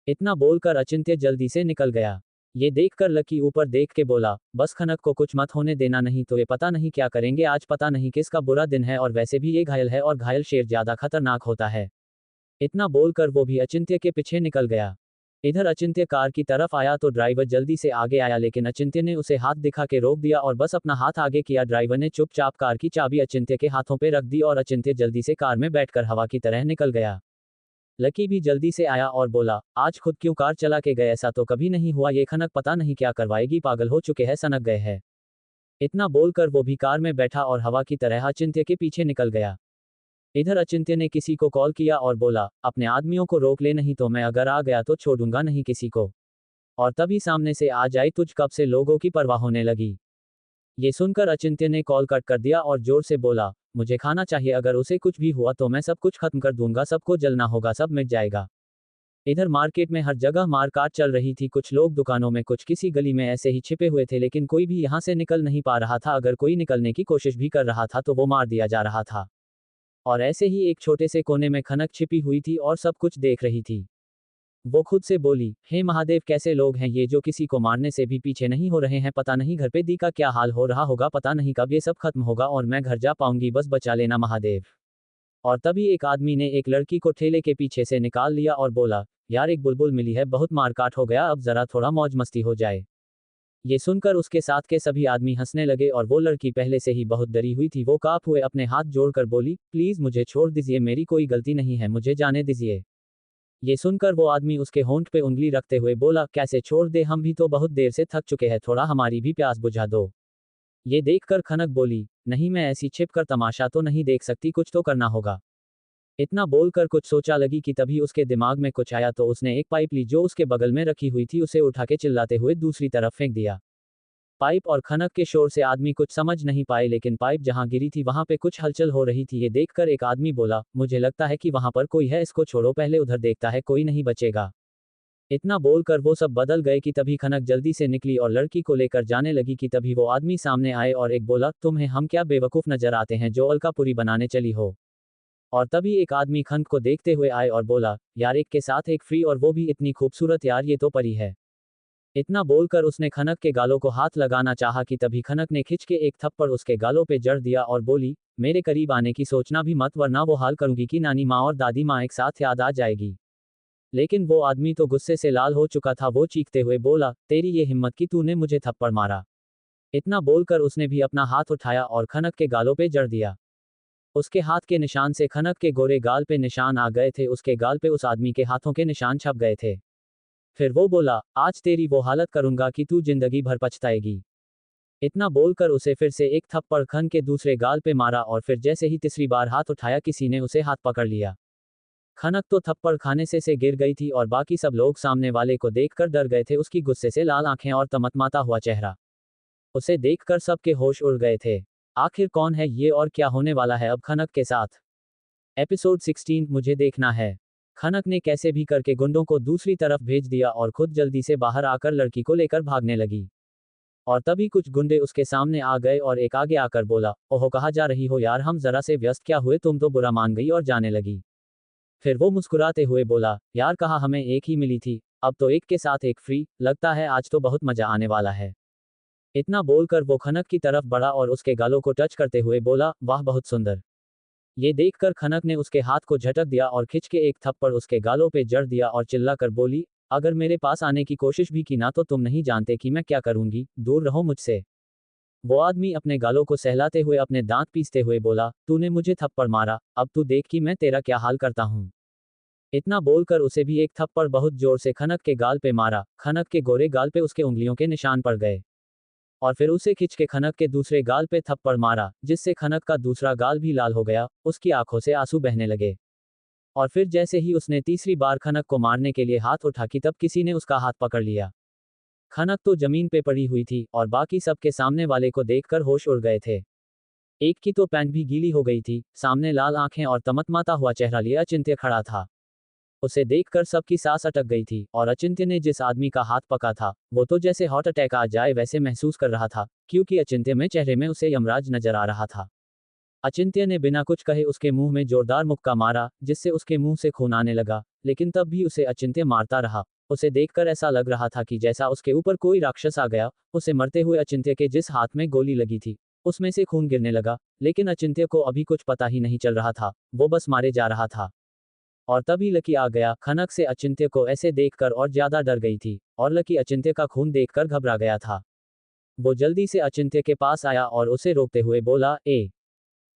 इतना बोलकर अचिंत्य जल्दी से निकल गया। ये देखकर लकी ऊपर देख के बोला, बस खनक को कुछ मत होने देना, नहीं तो ये पता नहीं क्या करेंगे, आज पता नहीं किसका बुरा दिन है, और वैसे भी ये घायल है और घायल शेर ज्यादा खतरनाक होता है। इतना बोलकर वो भी अचिंत्य के पीछे निकल गया। इधर अचिंत्य कार की तरफ आया तो ड्राइवर जल्दी से आगे आया, लेकिन अचिंत्य ने उसे हाथ दिखा के रोक दिया और बस अपना हाथ आगे किया। ड्राइवर ने चुपचाप कार की चाबी अचिंत्य के हाथों पे रख दी और अचिंत्य जल्दी से कार में बैठकर हवा की तरह निकल गया। लकी भी जल्दी से आया और बोला, आज खुद क्यों कार चला के गए? ऐसा तो कभी नहीं हुआ, ये खनक पता नहीं क्या करवाएगी, पागल हो चुके हैं, सनक गए हैं। इतना बोलकर वो भी कार में बैठा और हवा की तरह अचिंत्य के पीछे निकल गया। इधर अचिंत्य ने किसी को कॉल किया और बोला, अपने आदमियों को रोक ले, नहीं तो मैं अगर आ गया तो छोड़ूंगा नहीं किसी को। और तभी सामने से आ जाए, तुझ कब से लोगों की परवाह होने लगी। ये सुनकर अचिंत्य ने कॉल कट कर दिया और जोर से बोला, मुझे खाना चाहिए, अगर उसे कुछ भी हुआ तो मैं सब कुछ खत्म कर दूंगा, सबको जलना होगा, सब मिट जाएगा। इधर मार्केट में हर जगह मारकाट चल रही थी, कुछ लोग दुकानों में, कुछ किसी गली में ऐसे ही छिपे हुए थे, लेकिन कोई भी यहाँ से निकल नहीं पा रहा था। अगर कोई निकलने की कोशिश भी कर रहा था तो वो मार दिया जा रहा था। और ऐसे ही एक छोटे से कोने में खनक छिपी हुई थी और सब कुछ देख रही थी। वो खुद से बोली, हे महादेव, कैसे लोग हैं ये जो किसी को मारने से भी पीछे नहीं हो रहे हैं, पता नहीं घर पे दी का क्या हाल हो रहा होगा, पता नहीं कब ये सब खत्म होगा और मैं घर जा पाऊंगी, बस बचा लेना महादेव। और तभी एक आदमी ने एक लड़की को ठेले के पीछे से निकाल लिया और बोला, यार एक बुलबुल मिली है, बहुत मारकाट हो गया, अब जरा थोड़ा मौज मस्ती हो जाए। ये सुनकर उसके साथ के सभी आदमी हंसने लगे और वो लड़की पहले से ही बहुत डरी हुई थी। वो कांप हुए अपने हाथ जोड़कर बोली, प्लीज मुझे छोड़ दीजिए, मेरी कोई गलती नहीं है, मुझे जाने दीजिए। ये सुनकर वो आदमी उसके होंठ पे उंगली रखते हुए बोला, कैसे छोड़ दे, हम भी तो बहुत देर से थक चुके हैं, थोड़ा हमारी भी प्यास बुझा दो। ये देखकर खनक बोली, नहीं मैं ऐसी छिपकर तमाशा तो नहीं देख सकती, कुछ तो करना होगा। इतना बोलकर कुछ सोचा लगी कि तभी उसके दिमाग में कुछ आया, तो उसने एक पाइप ली जो उसके बगल में रखी हुई थी, उसे उठा के चिल्लाते हुए दूसरी तरफ फेंक दिया। पाइप और खनक के शोर से आदमी कुछ समझ नहीं पाए, लेकिन पाइप जहां गिरी थी वहां पे कुछ हलचल हो रही थी। ये देखकर एक आदमी बोला, मुझे लगता है कि वहां पर कोई है, इसको छोड़ो, पहले उधर देखता है, कोई नहीं बचेगा। इतना बोलकर वो सब बदल गए कि तभी खनक जल्दी से निकली और लड़की को लेकर जाने लगी कि तभी वो आदमी सामने आए और एक बोला, तुम्हें हम क्या बेवकूफ नजर आते हैं जो अलकापुरी बनाने चली हो? और तभी एक आदमी खनक को देखते हुए आए और बोला, यार एक के साथ एक फ्री, और वो भी इतनी खूबसूरत, यार ये तो परी है। इतना बोलकर उसने खनक के गालों को हाथ लगाना चाहा कि तभी खनक ने खिंच के एक थप्पड़ उसके गालों पे जड़ दिया और बोली, मेरे करीब आने की सोचना भी मत, वरना वो हाल करूंगी कि नानी माँ और दादी माँ एक साथ याद आ जाएगी। लेकिन वो आदमी तो गुस्से से लाल हो चुका था। वो चीखते हुए बोला, तेरी ये हिम्मत कि तूने मुझे थप्पड़ मारा? इतना बोलकर उसने भी अपना हाथ उठाया और खनक के गालों पे जड़ दिया। उसके हाथ के निशान से खनक के गोरे गाल पे निशान आ गए थे, उसके गाल पे उस आदमी के हाथों के निशान छप गए थे। फिर वो बोला, आज तेरी वो हालत करूंगा कि तू जिंदगी भर पछताएगी। इतना बोलकर उसे फिर से एक थप्पड़ खन के दूसरे गाल पे मारा और फिर जैसे ही तीसरी बार हाथ उठाया किसी ने उसे हाथ पकड़ लिया। खनक तो थप्पड़ खाने से गिर गई थी और बाकी सब लोग सामने वाले को देखकर डर गए थे। उसकी गुस्से से लाल आंखें और तमतमाता हुआ चेहरा, उसे देखकर सबके होश उड़ गए थे। आखिर कौन है ये और क्या होने वाला है अब खनक के साथ? एपिसोड 16 मुझे देखना है। खनक ने कैसे भी करके गुंडों को दूसरी तरफ भेज दिया और खुद जल्दी से बाहर आकर लड़की को लेकर भागने लगी। और तभी कुछ गुंडे उसके सामने आ गए और एक आगे आकर बोला, ओहो कहाँ जा रही हो यार, हम जरा से व्यस्त क्या हुए, तुम तो बुरा मान गई और जाने लगी। फिर वो मुस्कुराते हुए बोला, यार कहा हमें एक ही मिली थी, अब तो एक के साथ एक फ्री, लगता है आज तो बहुत मजा आने वाला है। इतना बोलकर वो खनक की तरफ बढ़ा और उसके गालों को टच करते हुए बोला, वाह बहुत सुंदर। ये देखकर खनक ने उसके हाथ को झटक दिया और खिंच के एक थप्पड़ उसके गालों पे जड़ दिया और चिल्लाकर बोली, अगर मेरे पास आने की कोशिश भी की ना तो तुम नहीं जानते कि मैं क्या करूंगी, दूर रहो मुझसे। वो आदमी अपने गालों को सहलाते हुए अपने दांत पीसते हुए बोला, तूने मुझे थप्पड़ मारा, अब तू देख कि मैं तेरा क्या हाल करता हूँ। इतना बोलकर उसे भी एक थप्पड़ बहुत जोर से खनक के गाल पे मारा, खनक के गोरे गाल पे उसके उंगलियों के निशान पड़ गए। और फिर उसे खिंच के खनक के दूसरे गाल पे थप्पड़ मारा, जिससे खनक का दूसरा गाल भी लाल हो गया, उसकी आंखों से आंसू बहने लगे। और फिर जैसे ही उसने तीसरी बार खनक को मारने के लिए हाथ उठा कि तब किसी ने उसका हाथ पकड़ लिया। खनक तो जमीन पे पड़ी हुई थी और बाकी सबके सामने वाले को देखकर होश उड़ गए थे। एक की तो पैंट भी गीली हो गई थी, सामने लाल आंखें और तमतमाता हुआ चेहरा लिए अचिंत्य खड़ा था। उसे देखकर सबकी सांस अटक गई थी और अचिंत्य ने जिस आदमी का हाथ पका था, वो तो जैसे हार्ट अटैक आ जाए वैसे महसूस कर रहा था, क्योंकि अचिंत्य में चेहरे में उसे यमराज नजर आ रहा था। अचिंत्य ने बिना कुछ कहे उसके मुंह में जोरदार मुक्का मारा, जिससे उसके मुंह से खून आने लगा, लेकिन तब भी उसे अचिंत्य मारता रहा। उसे देखकर ऐसा लग रहा था कि जैसा उसके ऊपर कोई राक्षस आ गया। उसे मरते हुए अचिंत्य के जिस हाथ में गोली लगी थी, उसमें से खून गिरने लगा, लेकिन अचिंत्य को अभी कुछ पता ही नहीं चल रहा था, वो बस मारे जा रहा था। और तभी लकी आ गया। खनक से अचिंत्य को ऐसे देखकर और ज्यादा डर गई थी, और लकी अचिंत्य का खून देखकर घबरा गया था। वो जल्दी से अचिंत्य के पास आया और उसे रोकते हुए बोला,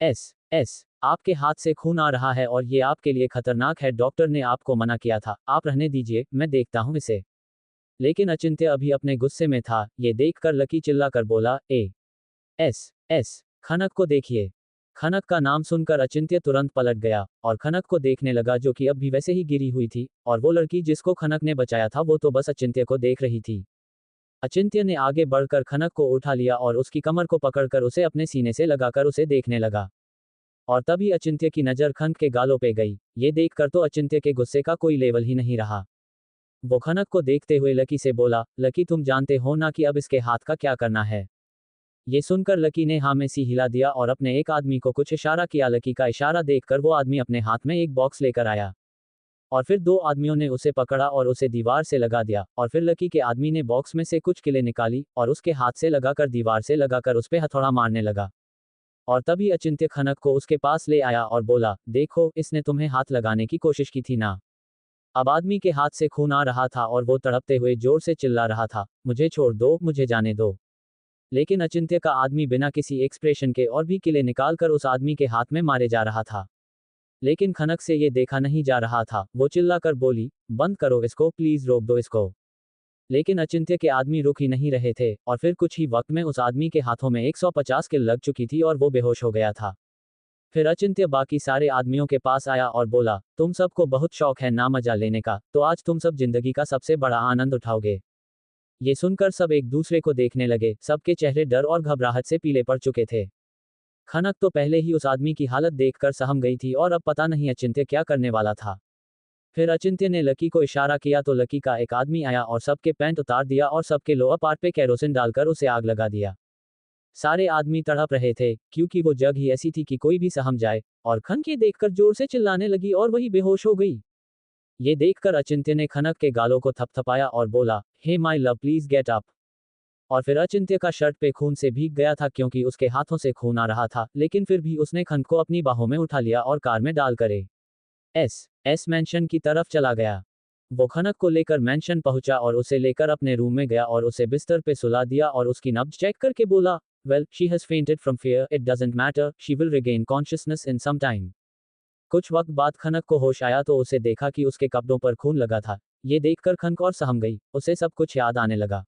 एस आपके हाथ से खून आ रहा है और ये आपके लिए खतरनाक है, डॉक्टर ने आपको मना किया था, आप रहने दीजिए, मैं देखता हूं इसे। लेकिन अचिंत्य अभी अपने गुस्से में था। ये देखकर लकी चिल्लाकर बोला, एस खनक को देखिए। खनक का नाम सुनकर अचिंत्य तुरंत पलट गया और खनक को देखने लगा, जो कि अब भी वैसे ही गिरी हुई थी, और वो लड़की जिसको खनक ने बचाया था वो तो बस अचिंत्य को देख रही थी। अचिंत्य ने आगे बढ़कर खनक को उठा लिया और उसकी कमर को पकड़कर उसे अपने सीने से लगाकर उसे देखने लगा। और तभी अचिंत्य की नजर खनक के गालों पे गई। ये देखकर तो अचिंत्य के गुस्से का कोई लेवल ही नहीं रहा। वो खनक को देखते हुए लकी से बोला, लकी तुम जानते हो ना कि अब इसके हाथ का क्या करना है। ये सुनकर लकी ने हाँ में सी हिला दिया और अपने एक आदमी को कुछ इशारा किया। लकी का इशारा देखकर वो आदमी अपने हाथ में एक बॉक्स लेकर आया और फिर दो आदमियों ने उसे पकड़ा और उसे दीवार से लगा दिया। और फिर लकी के आदमी ने बॉक्स में से कुछ किलें निकाली और उसके हाथ से लगाकर दीवार से लगाकर उस पे हथौड़ा मारने लगा। और तभी अचिंत्य खनक को उसके पास ले आया और बोला, देखो इसने तुम्हें हाथ लगाने की कोशिश की थी ना। अब आदमी के हाथ से खून आ रहा था और वो तड़पते हुए जोर से चिल्ला रहा था, मुझे छोड़ दो, मुझे जाने दो। लेकिन अचिंत्य का आदमी बिना किसी एक्सप्रेशन के और भी किले निकालकर उस आदमी के हाथ में मारे जा रहा था। लेकिन खनक से ये देखा नहीं जा रहा था। वो चिल्लाकर बोली, बंद करो इसको, प्लीज रोक दो इसको। लेकिन अचिंत्य के आदमी रुक ही नहीं रहे थे और फिर कुछ ही वक्त में उस आदमी के हाथों में 150 किल लग चुकी थी और वो बेहोश हो गया था। फिर अचिंत्य बाकी सारे आदमियों के पास आया और बोला, तुम सबको बहुत शौक है ना मजा लेने का, तो आज तुम सब जिंदगी का सबसे बड़ा आनंद उठाओगे। ये सुनकर सब एक दूसरे को देखने लगे। सबके चेहरे डर और घबराहट से पीले पड़ चुके थे। खनक तो पहले ही उस आदमी की हालत देखकर सहम गई थी और अब पता नहीं अचिंत्य क्या करने वाला था। फिर अचिंत्य ने लकी को इशारा किया तो लकी का एक आदमी आया और सबके पैंट उतार दिया और सबके लोअर पार्ट पे केरोसिन डालकर उसे आग लगा दिया। सारे आदमी तड़प रहे थे, क्योंकि वो जग ही ऐसी थी कि कोई भी सहम जाए। और खनक ये देखकर जोर से चिल्लाने लगी और वही बेहोश हो गई। ये देखकर अचिंत्य ने खनक के गालों को थपथपाया और बोला, hey my love please get up. और फिर अचिंत्य का शर्ट पे खून से भीग गया था, क्योंकि उसके हाथों से खून आ रहा था, लेकिन फिर भी उसने खनक को अपनी बाहों में उठा लिया और कार में डालकर एस मैंशन की तरफ चला गया। वो खनक को लेकर मैंशन पहुंचा और उसे लेकर अपने रूम में गया और उसे बिस्तर पे सुला दिया और उसकी नब्ज चेक करके बोला, well she has fainted from fear, it doesn't matter, she will regain consciousness in some time. कुछ वक्त बाद खनक को होश आया तो उसे देखा कि उसके कपड़ों पर खून लगा था। ये देखकर खनक और सहम गई, उसे सब कुछ याद आने लगा।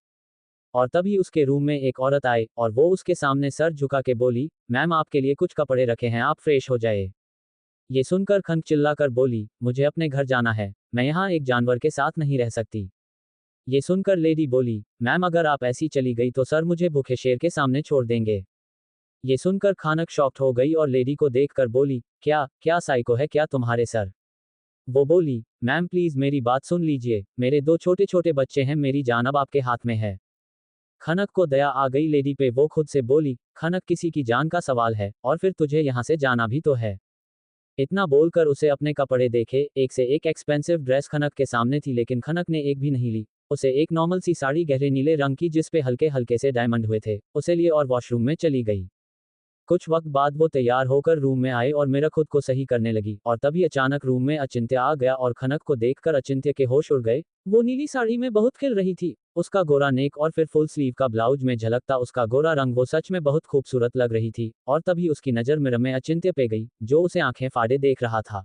और तभी उसके रूम में एक औरत आई और वो उसके सामने सर झुका के बोली, मैम आपके लिए कुछ कपड़े रखे हैं, आप फ्रेश हो जाए। ये सुनकर खनक चिल्लाकर बोली, मुझे अपने घर जाना है, मैं यहाँ एक जानवर के साथ नहीं रह सकती। ये सुनकर लेडी बोली, मैम अगर आप ऐसी चली गई तो सर मुझे भूखे शेर के सामने छोड़ देंगे। ये सुनकर खनक शॉक्ड हो गई और लेडी को देखकर बोली, क्या क्या साइको है क्या तुम्हारे सर। वो बोली, मैम प्लीज मेरी बात सुन लीजिए, मेरे दो छोटे छोटे बच्चे हैं, मेरी जान अब आपके हाथ में है। खनक को दया आ गई लेडी पे। वो खुद से बोली, खनक किसी की जान का सवाल है और फिर तुझे यहाँ से जाना भी तो है। इतना बोलकर उसे अपने कपड़े देखे। एक से एक एक्सपेंसिव ड्रेस खनक के सामने थी, लेकिन खनक ने एक भी नहीं ली। उसे एक नॉर्मल सी साड़ी गहरे नीले रंग की जिस पे हल्के हल्के से डायमंड हुए थे, उसे लिए और वॉशरूम में चली गई। कुछ वक्त बाद वो तैयार होकर रूम में आए और मेरा खुद को सही करने लगी, और तभी अचानक रूम में अचिंत्य आ गया और खनक को देखकर अचिंत्य के होश उड़ गए। वो नीली साड़ी में बहुत खिल रही थी। उसका गोरा नेक और फिर फुल स्लीव का ब्लाउज में झलकता उसका गोरा रंग, वो सच में बहुत खूबसूरत लग रही थी। और तभी उसकी नजर मिरर में अचिंत्य पे गई, जो उसे आंखें फाड़े देख रहा था।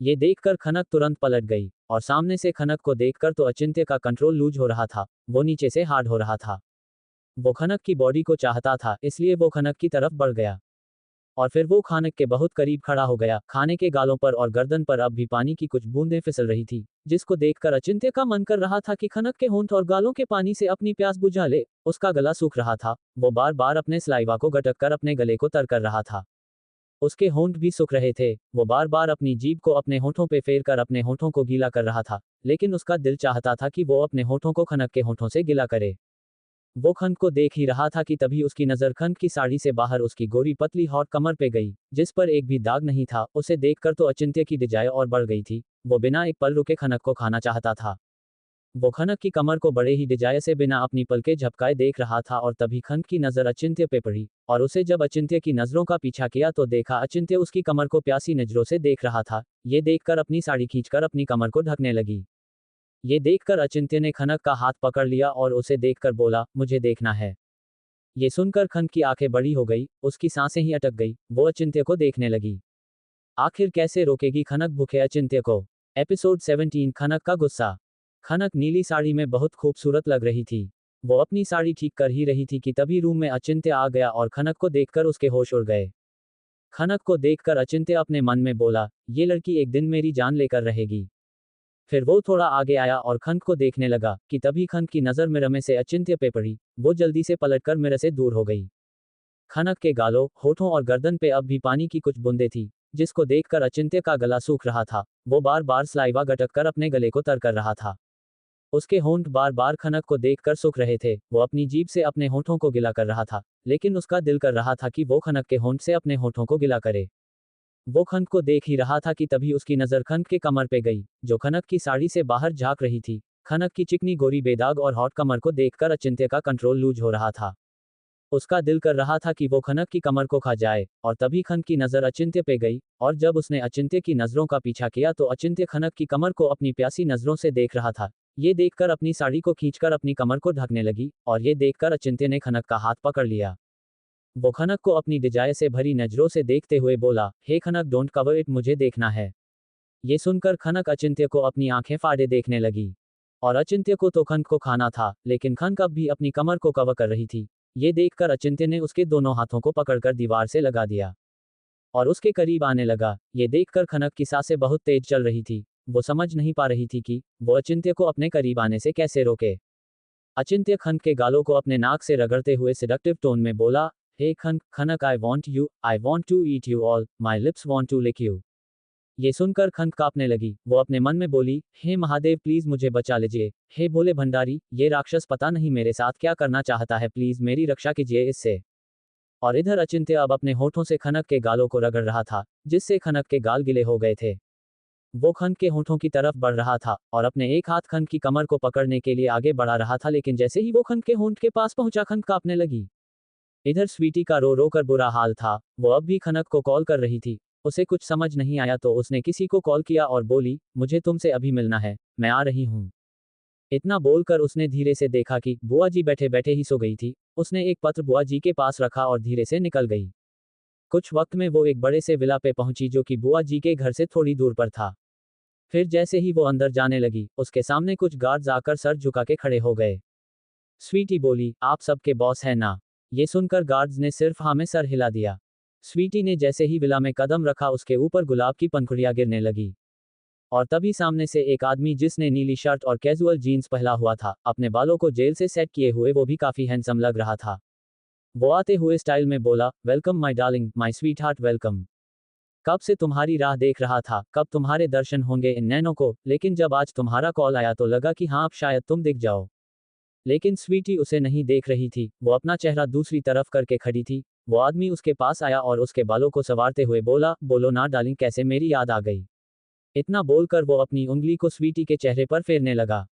ये देखकर खनक तुरंत पलट गई, और सामने से खनक को देखकर तो अचिंत्य का कंट्रोल लूज हो रहा था, वो नीचे से हार्ड हो रहा था। वो खनक की बॉडी को चाहता था, इसलिए वो खनक की तरफ बढ़ गया। और फिर वो खनक के बहुत करीब खड़ा हो गया। खाने के गालों पर और गर्दन पर अब भी पानी की कुछ बूंदें फिसल रही थी, जिसको देखकर अचिंत्य का मन कर रहा था कि खनक के होंठ और गालों के पानी से अपनी प्यास बुझा ले। उसका गला सूख रहा था, वो बार बार अपने सलाइवा को गटक कर अपने गले को तर कर रहा था। उसके होंठ भी सूख रहे थे, वो बार बार अपनी जीभ को अपने होंठों पे फेर कर अपने होंठों को गीला कर रहा था, लेकिन उसका दिल चाहता था कि वो अपने होंठों को खनक के होंठों से गिला करे। वो खंड को देख ही रहा था कि तभी उसकी नजर खंड की साड़ी से बाहर उसकी गोरी पतली हॉट कमर पे गई, जिस पर एक भी दाग नहीं था। उसे देखकर तो अचिंत्य की डिजाई और बढ़ गई थी। वो बिना एक पल रुके खनक को खाना चाहता था। वो खनक की कमर को बड़े ही डिजाई से बिना अपनी पलके झपकाए देख रहा था, और तभी खंड की नजर अचिंत्य पे पड़ी, और उसे जब अचिंत्य की नजरों का पीछा किया तो देखा अचिंत्य उसकी कमर को प्यासी नजरों से देख रहा था। ये देखकर अपनी साड़ी खींचकर अपनी कमर को ढकने लगी। ये देखकर अचिंत्य ने खनक का हाथ पकड़ लिया और उसे देखकर बोला, मुझे देखना है। ये सुनकर खनक की आंखें बड़ी हो गई, उसकी सांसें ही अटक गई, वो अचिंत्य को देखने लगी। आखिर कैसे रोकेगी खनक भूखे अचिंत्य को। एपिसोड 17, खनक का गुस्सा। खनक नीली साड़ी में बहुत खूबसूरत लग रही थी। वो अपनी साड़ी ठीक कर ही रही थी कि तभी रूम में अचिंत्य आ गया और खनक को देखकर उसके होश उड़ गए। खनक को देखकर अचिंत्य अपने मन में बोला, ये लड़की एक दिन मेरी जान लेकर रहेगी। फिर वो थोड़ा आगे आया और खंड को देखने लगा कि तभी खंड की नजर मिरर में से अचिंत्य पे पड़ी। वो जल्दी से पलटकर मिरर से दूर हो गई। खनक के गालों, होठों और गर्दन पे अब भी पानी की कुछ बूंदें थी, जिसको देखकर अचिंत्य का गला सूख रहा था। वो बार बार सलाइवा गटक कर अपने गले को तर कर रहा था। उसके होंठ बार बार खनक को देखकर सूख रहे थे। वो अपनी जीभ से अपने होठों को गिला कर रहा था, लेकिन उसका दिल कर रहा था कि वो खनक के होंठ से अपने होठों को गिला करे। वो खंड को देख ही रहा था कि तभी उसकी नजर खंड के कमर पे गई, जो खनक की साड़ी से बाहर झांक रही थी। खनक की चिकनी गोरी बेदाग और हॉट कमर को देखकर अचिंत्य का कंट्रोल लूज हो रहा था। उसका दिल कर रहा था कि वो खनक की कमर को खा जाए, और तभी खंड की नजर अचिंत्य पे गई, और जब उसने अचिंत्य की नजरों का पीछा किया तो अचिंत्य खनक की कमर को अपनी प्यासी नजरों से देख रहा था। ये देखकर अपनी साड़ी को खींचकर अपनी कमर को ढकने लगी, और ये देखकर अचिंत्य ने खनक का हाथ पकड़ लिया। वो खनक को अपनी डिजायर से भरी नजरों से देखते हुए बोला, hey Khanak, don't cover it, मुझे देखना है। ये सुनकर खनक अचिंत्य को अपनी आंखें फाड़े देखने लगी। और अचिंत्य को तो खनक को खाना था, लेकिन खनक अब भी अपनी कमर को कवर कर रही थी। ये देखकर अचिंत्य ने उसके दोनों हाथों को पकड़कर दीवार से लगा दिया और उसके करीब आने लगा। ये देखकर खनक की सांसें बहुत तेज चल रही थी। वो समझ नहीं पा रही थी कि वो अचिंत्य को अपने करीब आने से कैसे रोके। अचिंत्य खनक के गालों को अपने नाक से रगड़ते हुए सिडक्टिव टोन में बोला, hey Khanak, I want to eat you all, my lips want to lick you. ये सुनकर खनक कांपने लगी। वो अपने मन में बोली, हे महादेव, प्लीज मुझे बचा लीजिए। हे भोले भंडारी, ये राक्षस पता नहीं मेरे साथ क्या करना चाहता है, प्लीज मेरी रक्षा कीजिए इससे। और इधर अचिंत्य अब अपने होठों से खनक के गालों को रगड़ रहा था, जिससे खनक के गाल गिले हो गए थे। वो खनक के होठों की तरफ बढ़ रहा था और अपने एक हाथ खनक की कमर को पकड़ने के लिए आगे बढ़ा रहा था, लेकिन जैसे ही वो खनक के होंठ के पास पहुंचा, खनक कांपने लगी। इधर स्वीटी का रो रो कर बुरा हाल था। वो अब भी खनक को कॉल कर रही थी। उसे कुछ समझ नहीं आया तो उसने किसी को कॉल किया और बोली, मुझे तुमसे अभी मिलना है, मैं आ रही हूँ। इतना बोलकर उसने धीरे से देखा कि बुआ जी बैठे बैठे ही सो गई थी। उसने एक पत्र बुआ जी के पास रखा और धीरे से निकल गई। कुछ वक्त में वो एक बड़े से विला पे पहुंची, जो कि बुआ जी के घर से थोड़ी दूर पर था। फिर जैसे ही वो अंदर जाने लगी, उसके सामने कुछ गार्ड्स आकर सर झुका के खड़े हो गए। स्वीटी बोली, आप सबके बॉस हैं ना? ये सुनकर गार्ड्स ने सिर्फ हाँ में सर हिला दिया। स्वीटी ने जैसे ही विला में कदम रखा, उसके ऊपर गुलाब की पंखुड़ियां गिरने लगी। और तभी सामने से एक आदमी, जिसने नीली शर्ट और कैजुअल जीन्स पहना हुआ था, अपने बालों को जेल से सेट किए हुए, वो भी काफी हैंडसम लग रहा था। वो आते हुए स्टाइल में बोला, welcome my darling, my sweet heart, welcome. कब से तुम्हारी राह देख रहा था, कब तुम्हारे दर्शन होंगे इन नैनों को, लेकिन जब आज तुम्हारा कॉल आया तो लगा कि हाँ, अब शायद तुम दिख जाओ। लेकिन स्वीटी उसे नहीं देख रही थी। वो अपना चेहरा दूसरी तरफ करके खड़ी थी। वो आदमी उसके पास आया और उसके बालों को संवारते हुए बोला, बोलो ना डार्लिंग, कैसे मेरी याद आ गई। इतना बोलकर वो अपनी उंगली को स्वीटी के चेहरे पर फेरने लगा।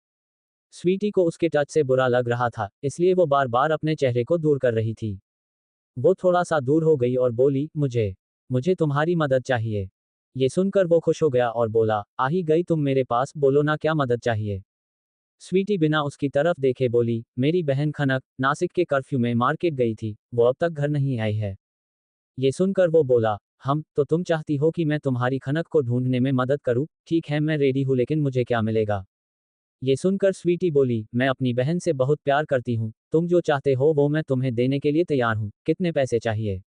स्वीटी को उसके टच से बुरा लग रहा था, इसलिए वो बार बार अपने चेहरे को दूर कर रही थी। वो थोड़ा सा दूर हो गई और बोली, मुझे मुझे तुम्हारी मदद चाहिए। ये सुनकर वो खुश हो गया और बोला, आ ही गई तुम मेरे पास, बोलो ना क्या मदद चाहिए। स्वीटी बिना उसकी तरफ देखे बोली, मेरी बहन खनक नासिक के कर्फ्यू में मार्केट गई थी, वो अब तक घर नहीं आई है। ये सुनकर वो बोला, हम तो तुम चाहती हो कि मैं तुम्हारी खनक को ढूंढने में मदद करूं, ठीक है मैं रेडी हूं, लेकिन मुझे क्या मिलेगा। ये सुनकर स्वीटी बोली, मैं अपनी बहन से बहुत प्यार करती हूँ, तुम जो चाहते हो वो मैं तुम्हें देने के लिए तैयार हूँ, कितने पैसे चाहिए।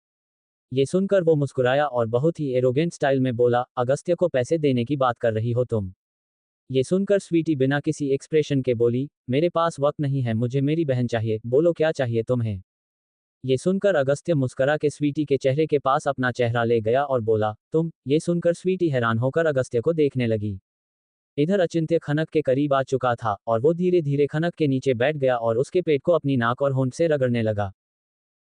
ये सुनकर वो मुस्कुराया और बहुत ही एरोगेंट स्टाइल में बोला, अगस्त्य को पैसे देने की बात कर रही हो तुम। ये सुनकर स्वीटी बिना किसी एक्सप्रेशन के बोली, मेरे पास वक्त नहीं है, मुझे मेरी बहन चाहिए, बोलो क्या चाहिए तुम्हें। ये सुनकर अगस्त्य मुस्करा के स्वीटी के चेहरे के पास अपना चेहरा ले गया और बोला, तुम। ये सुनकर स्वीटी हैरान होकर अगस्त्य को देखने लगी। इधर अचिंत्य खनक के करीब आ चुका था और वो धीरे धीरे खनक के नीचे बैठ गया और उसके पेट को अपनी नाक और होंठ से रगड़ने लगा।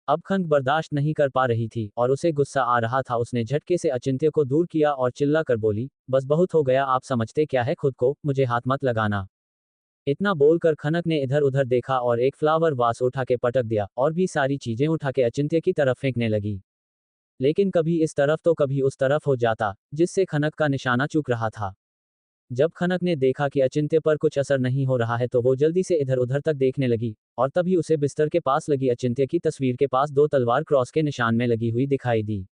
अब खनक बर्दाश्त नहीं कर पा रही थी और उसे गुस्सा आ रहा था। उसने झटके से अचिंत्य को दूर किया और चिल्ला कर बोली, बस बहुत हो गया, आप समझते क्या है खुद को, मुझे हाथ मत लगाना। इतना बोलकर खनक ने इधर उधर देखा और एक फ्लावर वास उठा के पटक दिया और भी सारी चीजें उठा के अचिंत्य की तरफ फेंकने लगी। लेकिन कभी इस तरफ तो कभी उस तरफ हो जाता, जिससे खनक का निशाना चूक रहा था। जब खनक ने देखा कि अचिंत्य पर कुछ असर नहीं हो रहा है तो वो जल्दी से इधर उधर तक देखने लगी और तभी उसे बिस्तर के पास लगी अचिंत्य की तस्वीर के पास दो तलवार क्रॉस के निशान में लगी हुई दिखाई दी।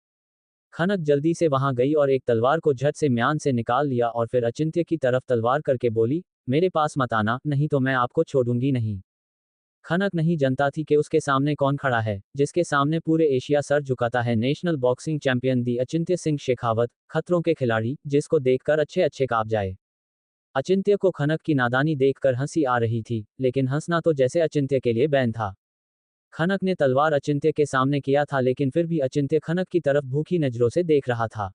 खनक जल्दी से वहां गई और एक तलवार को झट से म्यान से निकाल लिया और फिर अचिंत्य की तरफ तलवार करके बोली, मेरे पास मत आना, नहीं तो मैं आपको छोड़ूंगी नहीं। खनक नहीं जानता थी कि उसके सामने कौन खड़ा है, जिसके सामने पूरे एशिया सर झुकाता है। नेशनल बॉक्सिंग चैंपियन दी अचिंत्य सिंह शेखावत, खतरों के खिलाड़ी, जिसको देखकर अच्छे अच्छे कांप जाए। अचिंत्य को खनक की नादानी देखकर हंसी आ रही थी, लेकिन हंसना तो जैसे अचिंत्य के लिए बैन था। खनक ने तलवार अचिंत्य के सामने किया था, लेकिन फिर भी अचिंत्य खनक की तरफ भूखी नजरों से देख रहा था।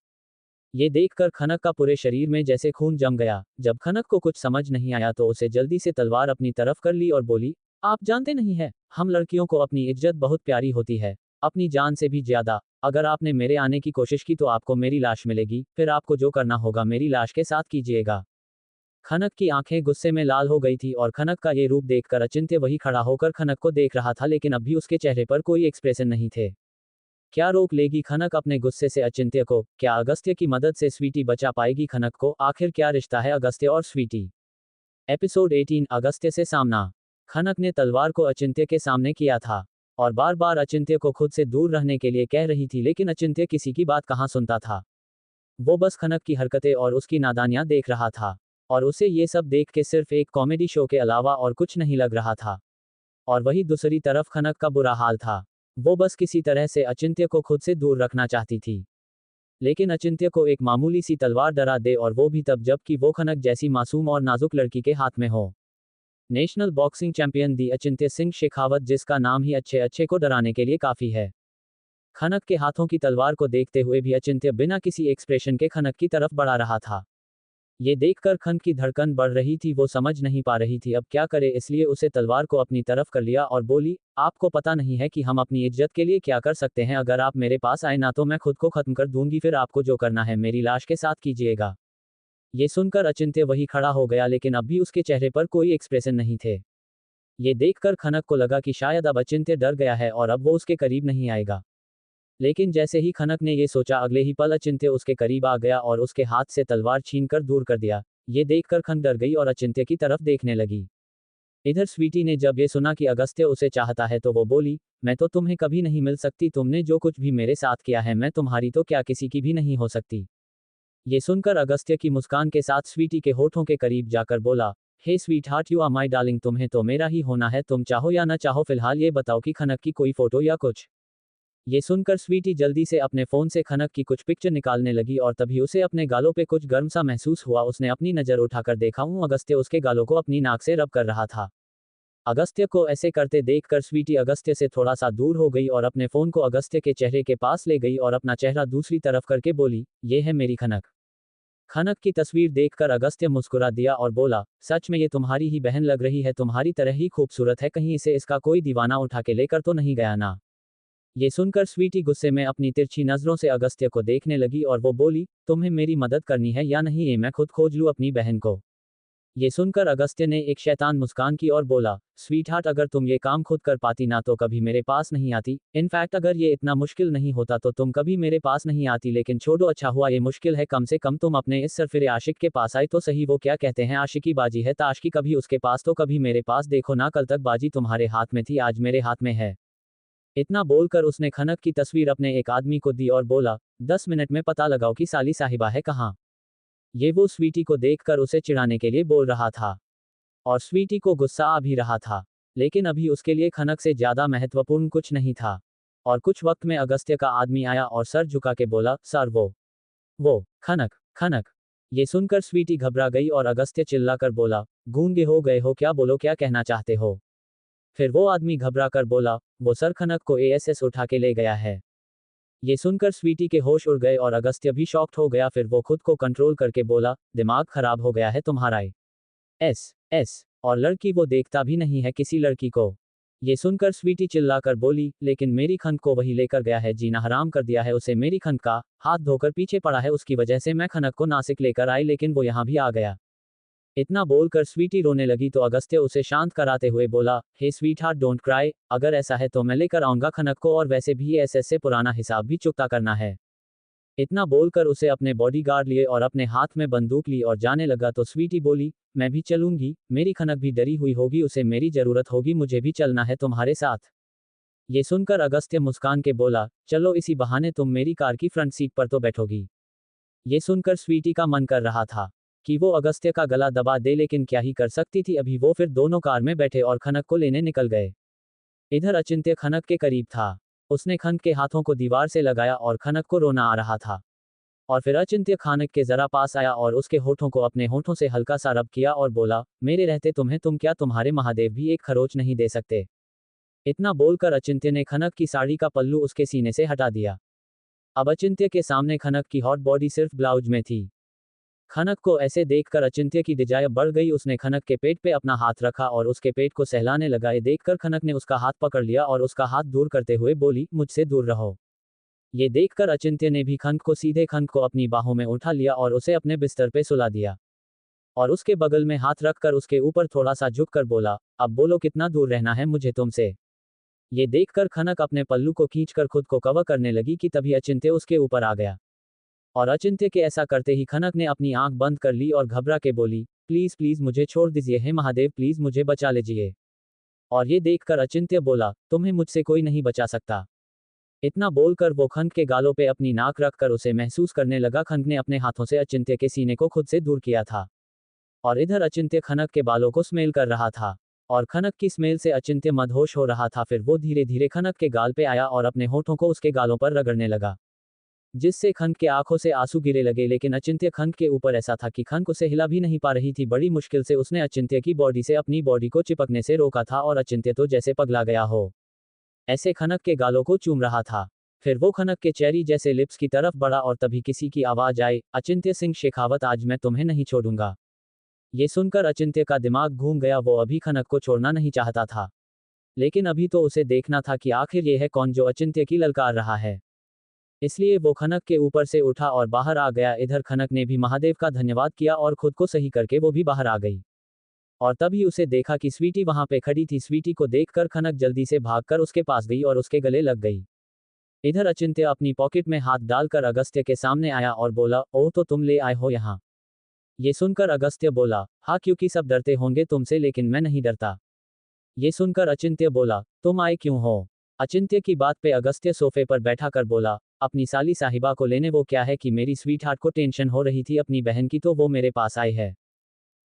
ये देखकर खनक का पूरे शरीर में जैसे खून जम गया। जब खनक को कुछ समझ नहीं आया तो उसे जल्दी से तलवार अपनी तरफ कर ली और बोली, आप जानते नहीं है, हम लड़कियों को अपनी इज्जत बहुत प्यारी होती है, अपनी जान से भी ज्यादा। अगर आपने मेरे आने की कोशिश की तो आपको मेरी लाश मिलेगी, फिर आपको जो करना होगा मेरी लाश के साथ कीजिएगा। खनक की आंखें गुस्से में लाल हो गई थी और खनक का ये रूप देखकर अचिंत्य वही खड़ा होकर खनक को देख रहा था, लेकिन अब भी उसके चेहरे पर कोई एक्सप्रेशन नहीं थे। क्या रोक लेगी खनक अपने गुस्से से अचिंत्य को? क्या अगस्त्य की मदद से स्वीटी बचा पाएगी खनक को? आखिर क्या रिश्ता है अगस्त्य और स्वीटी? एपिसोड 18, अगस्त्य से सामना। खनक ने तलवार को अचिंत्य के सामने किया था और बार बार अचिंत्य को खुद से दूर रहने के लिए कह रही थी, लेकिन अचिंत्य किसी की बात कहाँ सुनता था। वो बस खनक की हरकतें और उसकी नादानियां देख रहा था और उसे ये सब देख के सिर्फ एक कॉमेडी शो के अलावा और कुछ नहीं लग रहा था। और वही दूसरी तरफ खनक का बुरा हाल था। वो बस किसी तरह से अचिंत्य को खुद से दूर रखना चाहती थी, लेकिन अचिंत्य को एक मामूली सी तलवार डरा दे, और वो भी तब जबकि वो खनक जैसी मासूम और नाजुक लड़की के हाथ में हो। नेशनल बॉक्सिंग चैंपियन दी अचिंत्य सिंह शेखावत, जिसका नाम ही अच्छे अच्छे को डराने के लिए काफी है। खनक के हाथों की तलवार को देखते हुए भी अचिंत्य बिना किसी एक्सप्रेशन के खनक की तरफ बढ़ा रहा था। ये देखकर खनक की धड़कन बढ़ रही थी, वो समझ नहीं पा रही थी अब क्या करे, इसलिए उसे तलवार को अपनी तरफ कर लिया और बोली, आपको पता नहीं है कि हम अपनी इज्जत के लिए क्या कर सकते हैं। अगर आप मेरे पास आए ना तो मैं खुद को खत्म कर दूंगी, फिर आपको जो करना है मेरी लाश के साथ कीजिएगा। ये सुनकर अचिंत्य वही खड़ा हो गया, लेकिन अब भी उसके चेहरे पर कोई एक्सप्रेशन नहीं थे। ये देखकर खनक को लगा कि शायद अब अचिंत्य डर गया है और अब वो उसके करीब नहीं आएगा। लेकिन जैसे ही खनक ने ये सोचा, अगले ही पल अचिंत्य उसके करीब आ गया और उसके हाथ से तलवार छीनकर दूर कर दिया। ये देखकर खनक डर गई और अचिंत्य की तरफ देखने लगी। इधर स्वीटी ने जब ये सुना कि अगस्त्य उसे चाहता है तो वो बोली, मैं तो तुम्हें कभी नहीं मिल सकती, तुमने जो कुछ भी मेरे साथ किया है मैं तुम्हारी तो क्या किसी की भी नहीं हो सकती। ये सुनकर अगस्त्य की मुस्कान के साथ स्वीटी के होठों के करीब जाकर बोला, hey sweetheart, you are my darling, तुम्हें तो मेरा ही होना है, तुम चाहो या ना चाहो, फिलहाल ये बताओ कि खनक की कोई फोटो या कुछ। ये सुनकर स्वीटी जल्दी से अपने फोन से खनक की कुछ पिक्चर निकालने लगी और तभी उसे अपने गालों पे कुछ गर्म सा महसूस हुआ। उसने अपनी नजर उठाकर देखा, अगस्त्य उसके गालों को अपनी नाक से रब कर रहा था। अगस्त्य को ऐसे करते देखकर स्वीटी अगस्त्य से थोड़ा सा दूर हो गई और अपने फोन को अगस्त्य के चेहरे के पास ले गई और अपना चेहरा दूसरी तरफ करके बोली, ये है मेरी खनक। खनक की तस्वीर देखकर अगस्त्य मुस्कुरा दिया और बोला, सच में ये तुम्हारी ही बहन लग रही है, तुम्हारी तरह ही खूबसूरत है, कहीं इसे इसका कोई दीवाना उठा के लेकर तो नहीं गया ना। ये सुनकर स्वीटी गुस्से में अपनी तिरछी नजरों से अगस्त्य को देखने लगी और वो बोली, तुम्हें मेरी मदद करनी है या नहीं, ये मैं खुद खोज लूं अपनी बहन को। ये सुनकर अगस्त्य ने एक शैतान मुस्कान की और बोला, स्वीट हार्ट, अगर तुम ये काम खुद कर पाती ना तो कभी मेरे पास नहीं आती। इनफैक्ट अगर ये इतना मुश्किल नहीं होता तो तुम कभी मेरे पास नहीं आती, लेकिन छोड़ो, अच्छा हुआ ये मुश्किल है, कम से कम तुम अपने इस सरफिरे आशिक के पास आए तो सही। वो क्या कहते हैं, आशिकी बाजी है ताश की, कभी उसके पास तो कभी मेरे पास, देखो ना, कल तक बाजी तुम्हारे हाथ में थी, आज मेरे हाथ में है। इतना बोलकर उसने खनक की तस्वीर अपने एक आदमी को दी और बोला, 10 मिनट में पता लगाओ कि साली साहिबा है कहाँ। ये वो स्वीटी को देखकर उसे चिढ़ाने के लिए बोल रहा था, और स्वीटी को गुस्सा आ भी रहा था, लेकिन अभी उसके लिए खनक से ज्यादा महत्वपूर्ण कुछ नहीं था। और कुछ वक्त में अगस्त्य का आदमी आया और सर झुका के बोला, सर वो खनक खनक। ये सुनकर स्वीटी घबरा गई और अगस्त्य चिल्लाकर बोला, गूंगे हो गए हो क्या, बोलो क्या कहना चाहते हो। फिर वो आदमी घबरा कर बोला, वो सर खनक को एएसएस उठा के ले गया है। ये सुनकर स्वीटी के होश उड़ गए और अगस्त्य भी शॉक्ड हो गया। फिर वो खुद को कंट्रोल करके बोला, दिमाग खराब हो गया है तुम्हारा। एस और लड़की वो देखता भी नहीं है किसी लड़की को। ये सुनकर स्वीटी चिल्लाकर बोली, लेकिन मेरी खंड को वही लेकर गया है, जीना हराम कर दिया है उसे, मेरी खंड का हाथ धोकर पीछे पड़ा है, उसकी वजह से मैं खनक को नासिक लेकर आई, लेकिन वो यहाँ भी आ गया। इतना बोलकर स्वीटी रोने लगी तो अगस्त्य उसे शांत कराते हुए बोला, hey sweet heart, don't cry, अगर ऐसा है तो मैं लेकर आऊंगा खनक को, और वैसे भी एसएस से पुराना हिसाब भी चुकता करना है। इतना बोलकर उसे अपने बॉडीगार्ड लिए और अपने हाथ में बंदूक ली और जाने लगा तो स्वीटी बोली, मैं भी चलूंगी, मेरी खनक भी डरी हुई होगी, उसे मेरी जरूरत होगी, मुझे भी चलना है तुम्हारे साथ। ये सुनकर अगस्त्य मुस्कान के बोला, चलो, इसी बहाने तुम मेरी कार की फ्रंट सीट पर तो बैठोगी। ये सुनकर स्वीटी का मन कर रहा था कि वो अगस्त्य का गला दबा दे, लेकिन क्या ही कर सकती थी। अभी वो फिर दोनों कार में बैठे और खनक को लेने निकल गए। इधर अचिंत्य खनक के करीब था। उसने खनक के हाथों को दीवार से लगाया और खनक को रोना आ रहा था। और फिर अचिंत्य खनक के जरा पास आया और उसके होठों को अपने होठों से हल्का सा रब किया और बोला, मेरे रहते तुम क्या तुम्हारे महादेव भी एक खरोच नहीं दे सकते। इतना बोलकर अचिंत्य ने खनक की साड़ी का पल्लू उसके सीने से हटा दिया। अब अचिंत्य के सामने खनक की हॉट बॉडी सिर्फ ब्लाउज में थी। खनक को ऐसे देखकर अचिंत्य की डिजायर बढ़ गई। उसने खनक के पेट पे अपना हाथ रखा और उसके पेट को सहलाने लगा। ये देखकर खनक ने उसका हाथ पकड़ लिया और उसका हाथ दूर करते हुए बोली, मुझसे दूर रहो। ये देखकर अचिंत्य ने भी खनक को सीधे खनक को अपनी बाहों में उठा लिया और उसे अपने बिस्तर पे सुला दिया। और उसके बगल में हाथ रखकर उसके ऊपर थोड़ा सा झुककर बोला, अब बोलो कितना दूर रहना है मुझे तुमसे। ये देखकर खनक अपने पल्लू को खींचकर खुद को कवर करने लगी कि तभी अचिंत्य उसके ऊपर आ गया। और अचिंत्य के ऐसा करते ही खनक ने अपनी आंख बंद कर ली और घबरा के बोली, प्लीज प्लीज मुझे छोड़ दीजिए, हे महादेव, प्लीज मुझे बचा लीजिए। और ये देखकर अचिंत्य बोला, तुम्हें मुझसे कोई नहीं बचा सकता। इतना बोलकर वो खनक के गालों पे अपनी नाक रखकर उसे महसूस करने लगा। खनक ने अपने हाथों से अचिंत्य के सीने को खुद से दूर किया था। और इधर अचिंत्य खनक के बालों को स्मेल कर रहा था। और खनक की स्मेल से अचिंत्य मदहोश हो रहा था। फिर वो धीरे धीरे खनक के गाल पे आया और अपने होठों को उसके गालों पर रगड़ने लगा, जिससे खनक के आंखों से आंसू गिरे लगे। लेकिन अचिंत्य खनक के ऊपर ऐसा था कि खनक उसे हिला भी नहीं पा रही थी। बड़ी मुश्किल से उसने अचिंत्य की बॉडी से अपनी बॉडी को चिपकने से रोका था और अचिंत्य तो जैसे पगला गया हो ऐसे खनक के गालों को चूम रहा था। फिर वो खनक के चेरी जैसे लिप्स की तरफ बढ़ा और तभी किसी की आवाज आई, अचिंत्य सिंह शेखावत, आज मैं तुम्हें नहीं छोड़ूंगा। ये सुनकर अचिंत्य का दिमाग घूम गया। वो अभी खनक को छोड़ना नहीं चाहता था, लेकिन अभी तो उसे देखना था कि आखिर ये है कौन जो अचिंत्य की ललकार रहा है। इसलिए वो खनक के ऊपर से उठा और बाहर आ गया। इधर खनक ने भी महादेव का धन्यवाद किया और खुद को सही करके वो भी बाहर आ गई। और तभी उसे देखा कि स्वीटी वहां पे खड़ी थी। स्वीटी को देखकर खनक जल्दी से भागकर उसके पास गई और उसके गले लग गई। इधर अचिंत्य अपनी पॉकेट में हाथ डालकर अगस्त्य के सामने आया और बोला, ओह, तो तुम ले आए हो यहाँ। ये सुनकर अगस्त्य बोला, हाँ, क्योंकि सब डरते होंगे तुमसे, लेकिन मैं नहीं डरता। ये सुनकर अचिंत्य बोला, तुम आए क्यों हो। अचिंत्य की बात पे अगस्त्य सोफे पर बैठा कर बोला, अपनी साली साहिबा को लेने। वो क्या है कि मेरी स्वीट हार्ट को टेंशन हो रही थी अपनी बहन की, तो वो मेरे पास आई है।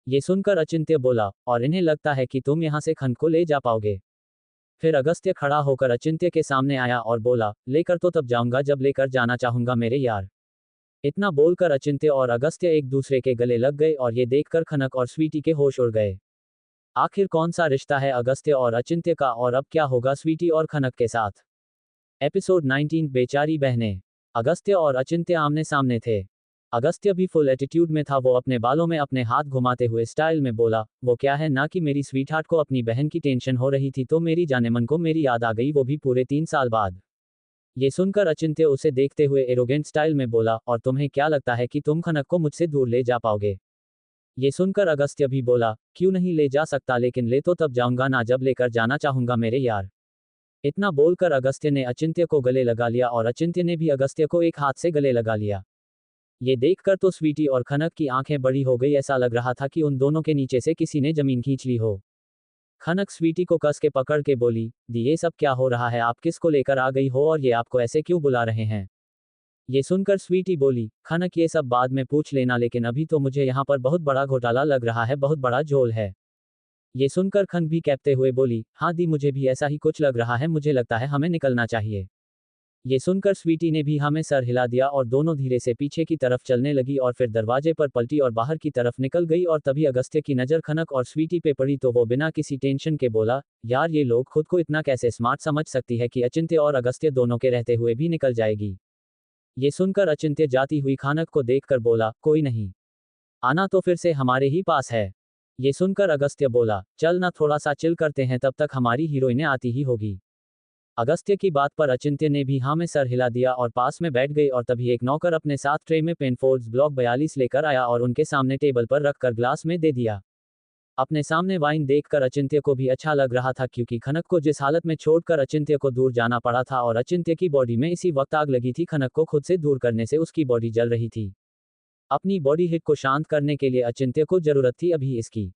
ये सुनकर अचिंत्य बोला, और इन्हें लगता है कि तुम यहाँ से खनक को ले जा पाओगे। फिर अगस्त्य खड़ा होकर अचिंत्य के सामने आया और बोला, लेकर तो तब जाऊंगा जब लेकर जाना चाहूंगा मेरे यार। इतना बोलकर अचिंत्य और अगस्त्य एक दूसरे के गले लग गए और ये देखकर खनक और स्वीटी के होश उड़ गए। आखिर कौन सा रिश्ता है अगस्त्य और अचिंत्य का, और अब क्या होगा स्वीटी और खनक के साथ। एपिसोड 19, बेचारी बहनें। अगस्त्य और अचिंत्य आमने सामने थे। अगस्त्य भी फुल एटीट्यूड में था। वो अपने बालों में अपने हाथ घुमाते हुए स्टाइल में बोला, वो क्या है ना कि मेरी स्वीट हार्ट को अपनी बहन की टेंशन हो रही थी, तो मेरी जाने मन को मेरी याद आ गई, वो भी पूरे 3 साल बाद। ये सुनकर अचिंत्य उसे देखते हुए एरोगेंट स्टाइल में बोला, और तुम्हें क्या लगता है कि तुम खनक को मुझसे दूर ले जा पाओगे। ये सुनकर अगस्त्य भी बोला, क्यों नहीं ले जा सकता, लेकिन ले तो तब जाऊंगा ना जब लेकर जाना चाहूंगा मेरे यार। इतना बोलकर अगस्त्य ने अचिंत्य को गले लगा लिया और अचिंत्य ने भी अगस्त्य को एक हाथ से गले लगा लिया। ये देखकर तो स्वीटी और खनक की आंखें बड़ी हो गई, ऐसा लग रहा था कि उन दोनों के नीचे से किसी ने जमीन खींच ली हो। खनक स्वीटी को कस के पकड़ के बोली, दी ये सब क्या हो रहा है, आप किसको लेकर आ गई हो और ये आपको ऐसे क्यों बुला रहे हैं। ये सुनकर स्वीटी बोली, खनक ये सब बाद में पूछ लेना, लेकिन अभी तो मुझे यहाँ पर बहुत बड़ा घोटाला लग रहा है, बहुत बड़ा झोल है। ये सुनकर खनक भी कहते हुए बोली, हाँ दी मुझे भी ऐसा ही कुछ लग रहा है, मुझे लगता है हमें निकलना चाहिए। ये सुनकर स्वीटी ने भी हमें सर हिला दिया और दोनों धीरे से पीछे की तरफ चलने लगी और फिर दरवाजे पर पलटी और बाहर की तरफ निकल गई। और तभी अगस्त्य की नज़र खनक और स्वीटी पे पड़ी तो वो बिना किसी टेंशन के बोला, यार ये लोग खुद को इतना कैसे स्मार्ट समझ सकती है कि अचिंत्य और अगस्त्य दोनों के रहते हुए भी निकल जाएगी। ये सुनकर अचिंत्य जाती हुई खनक को देखकर बोला, कोई नहीं, आना तो फिर से हमारे ही पास है। ये सुनकर अगस्त्य बोला, चल ना थोड़ा सा चिल करते हैं, तब तक हमारी हीरोइनें आती ही होगी। अगस्त्य की बात पर अचिंत्य ने भी हाँ में सर हिला दिया और पास में बैठ गई। और तभी एक नौकर अपने साथ ट्रे में पेनफोर्ड्स ब्लॉक 42 लेकर आया और उनके सामने टेबल पर रखकर ग्लास में दे दिया। अपने सामने वाइन देखकर अचिंत्य को भी अच्छा लग रहा था, क्योंकि खनक को जिस हालत में छोड़कर अचिंत्य को दूर जाना पड़ा था और अचिंत्य की बॉडी में इसी वक्त आग लगी थी। खनक को खुद से दूर करने से उसकी बॉडी जल रही थी। अपनी बॉडी हिट को शांत करने के लिए अचिंत्य को जरूरत थी अभी इसकी,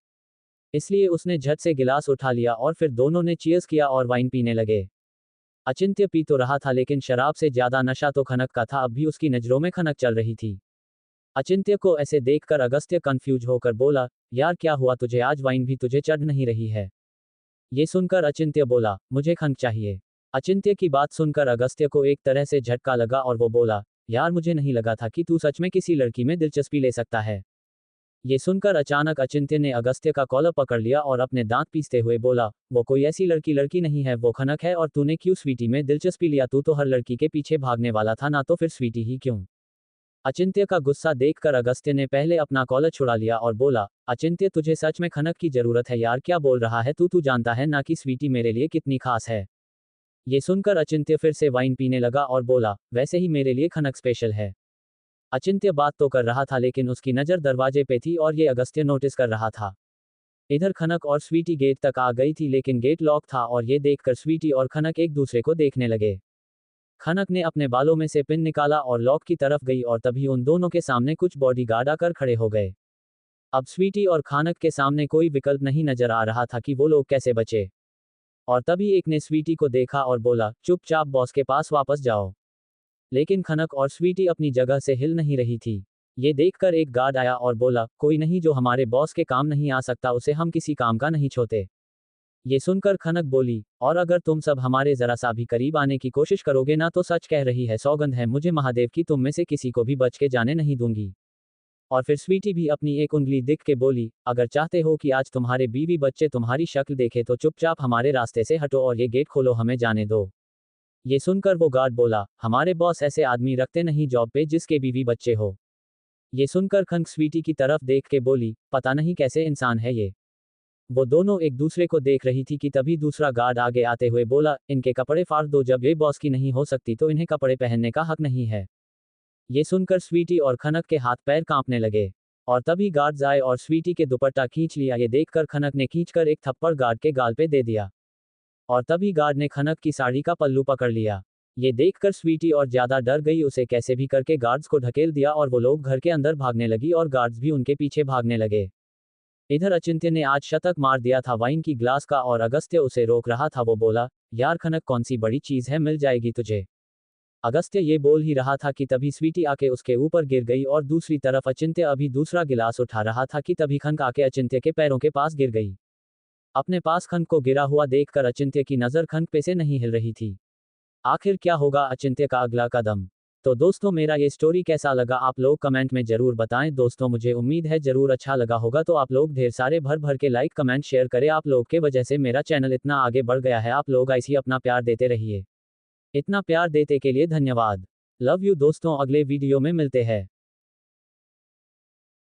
इसलिए उसने झट से गिलास उठा लिया और फिर दोनों ने चीयर्स किया और वाइन पीने लगे। अचिंत्य पी तो रहा था, लेकिन शराब से ज्यादा नशा तो खनक का था। अब भी उसकी नजरों में खनक चल रही थी। अचिंत्य को ऐसे देखकर अगस्त्य कंफ्यूज होकर बोला, यार क्या हुआ तुझे, आज वाइन भी तुझे चढ़ नहीं रही है। ये सुनकर अचिंत्य बोला, मुझे खनक चाहिए। अचिंत्य की बात सुनकर अगस्त्य को एक तरह से झटका लगा और वो बोला, यार मुझे नहीं लगा था कि तू सच में किसी लड़की में दिलचस्पी ले सकता है। ये सुनकर अचानक अचिंत्य ने अगस्त्य का कॉलर पकड़ लिया और अपने दांत पीसते हुए बोला, वो कोई ऐसी लड़की नहीं है, वो खनक है। और तूने क्यों स्वीटी में दिलचस्पी लिया, तू तो हर लड़की के पीछे भागने वाला था ना, तो फिर स्वीटी ही क्यों। अचिंत्य का गुस्सा देखकर अगस्त्य ने पहले अपना कॉलर छुड़ा लिया और बोला, अचिंत्य तुझे सच में खनक की जरूरत है यार, क्या बोल रहा है तू जानता है ना कि स्वीटी मेरे लिए कितनी खास है। ये सुनकर अचिंत्य फिर से वाइन पीने लगा और बोला, वैसे ही मेरे लिए खनक स्पेशल है। अचिंत्य बात तो कर रहा था, लेकिन उसकी नज़र दरवाजे पे थी और ये अगस्त्य नोटिस कर रहा था। इधर खनक और स्वीटी गेट तक आ गई थी, लेकिन गेट लॉक था और ये देखकर स्वीटी और खनक एक दूसरे को देखने लगे। खनक ने अपने बालों में से पिन निकाला और लॉक की तरफ गई और तभी उन दोनों के सामने कुछ बॉडीगार्ड आकर खड़े हो गए। अब स्वीटी और खनक के सामने कोई विकल्प नहीं नजर आ रहा था कि वो लोग कैसे बचे। और तभी एक ने स्वीटी को देखा और बोला, चुपचाप बॉस के पास वापस जाओ। लेकिन खनक और स्वीटी अपनी जगह से हिल नहीं रही थी। ये देखकर एक गार्ड आया और बोला, कोई नहीं, जो हमारे बॉस के काम नहीं आ सकता उसे हम किसी काम का नहीं छोड़ते। ये सुनकर खनक बोली, और अगर तुम सब हमारे जरा सा भी करीब आने की कोशिश करोगे ना, तो सच कह रही है, सौगंध है मुझे महादेव की, तुम में से किसी को भी बच के जाने नहीं दूंगी। और फिर स्वीटी भी अपनी एक उंगली दिख के बोली, अगर चाहते हो कि आज तुम्हारे बीवी बच्चे तुम्हारी शक्ल देखे तो चुपचाप हमारे रास्ते से हटो और ये गेट खोलो, हमें जाने दो। ये सुनकर वो गार्ड बोला, हमारे बॉस ऐसे आदमी रखते नहीं जॉब पे जिसके बीवी बच्चे हो। ये सुनकर खनक स्वीटी की तरफ देख के बोली, पता नहीं कैसे इंसान है ये। वो दोनों एक दूसरे को देख रही थी कि तभी दूसरा गार्ड आगे आते हुए बोला, इनके कपड़े फाड़ दो, जब ये बॉस की नहीं हो सकती तो इन्हें कपड़े पहनने का हक नहीं है। ये सुनकर स्वीटी और खनक के हाथ पैर कांपने लगे। और तभी गार्ड्स आए और स्वीटी के दुपट्टा खींच लिया। ये देखकर खनक ने खींचकर एक थप्पड़ गार्ड के गाल पे दे दिया। और तभी गार्ड ने खनक की साड़ी का पल्लू पकड़ लिया। ये देखकर स्वीटी और ज्यादा डर गई, उसे कैसे भी करके गार्ड्स को ढकेल दिया और वो लोग घर के अंदर भागने लगी और गार्ड्स भी उनके पीछे भागने लगे। इधर अचिंत्य ने आज शतक मार दिया था वाइन की ग्लास का और अगस्त्य उसे रोक रहा था। वो बोला, यार खनक कौन सी बड़ी चीज है, मिल जाएगी तुझे। अगस्त्य ये बोल ही रहा था कि तभी स्वीटी आके उसके ऊपर गिर गई और दूसरी तरफ अचिंत्य अभी दूसरा गिलास उठा रहा था कि तभी खनक आके अचिंत्य के पैरों के पास गिर गई। अपने पास खनक को गिरा हुआ देखकर अचिंत्य की नजर खनक पे से नहीं हिल रही थी। आखिर क्या होगा अचिंत्य का अगला कदम। तो दोस्तों मेरा ये स्टोरी कैसा लगा आप लोग कमेंट में जरूर बताएं। दोस्तों मुझे उम्मीद है जरूर अच्छा लगा होगा, तो आप लोग ढेर सारे भर भर के लाइक कमेंट शेयर करें। आप लोग के वजह से मेरा चैनल इतना आगे बढ़ गया है। आप लोग ऐसे ही अपना प्यार देते रहिए। इतना प्यार देते के लिए धन्यवाद। लव यू दोस्तों, अगले वीडियो में मिलते हैं।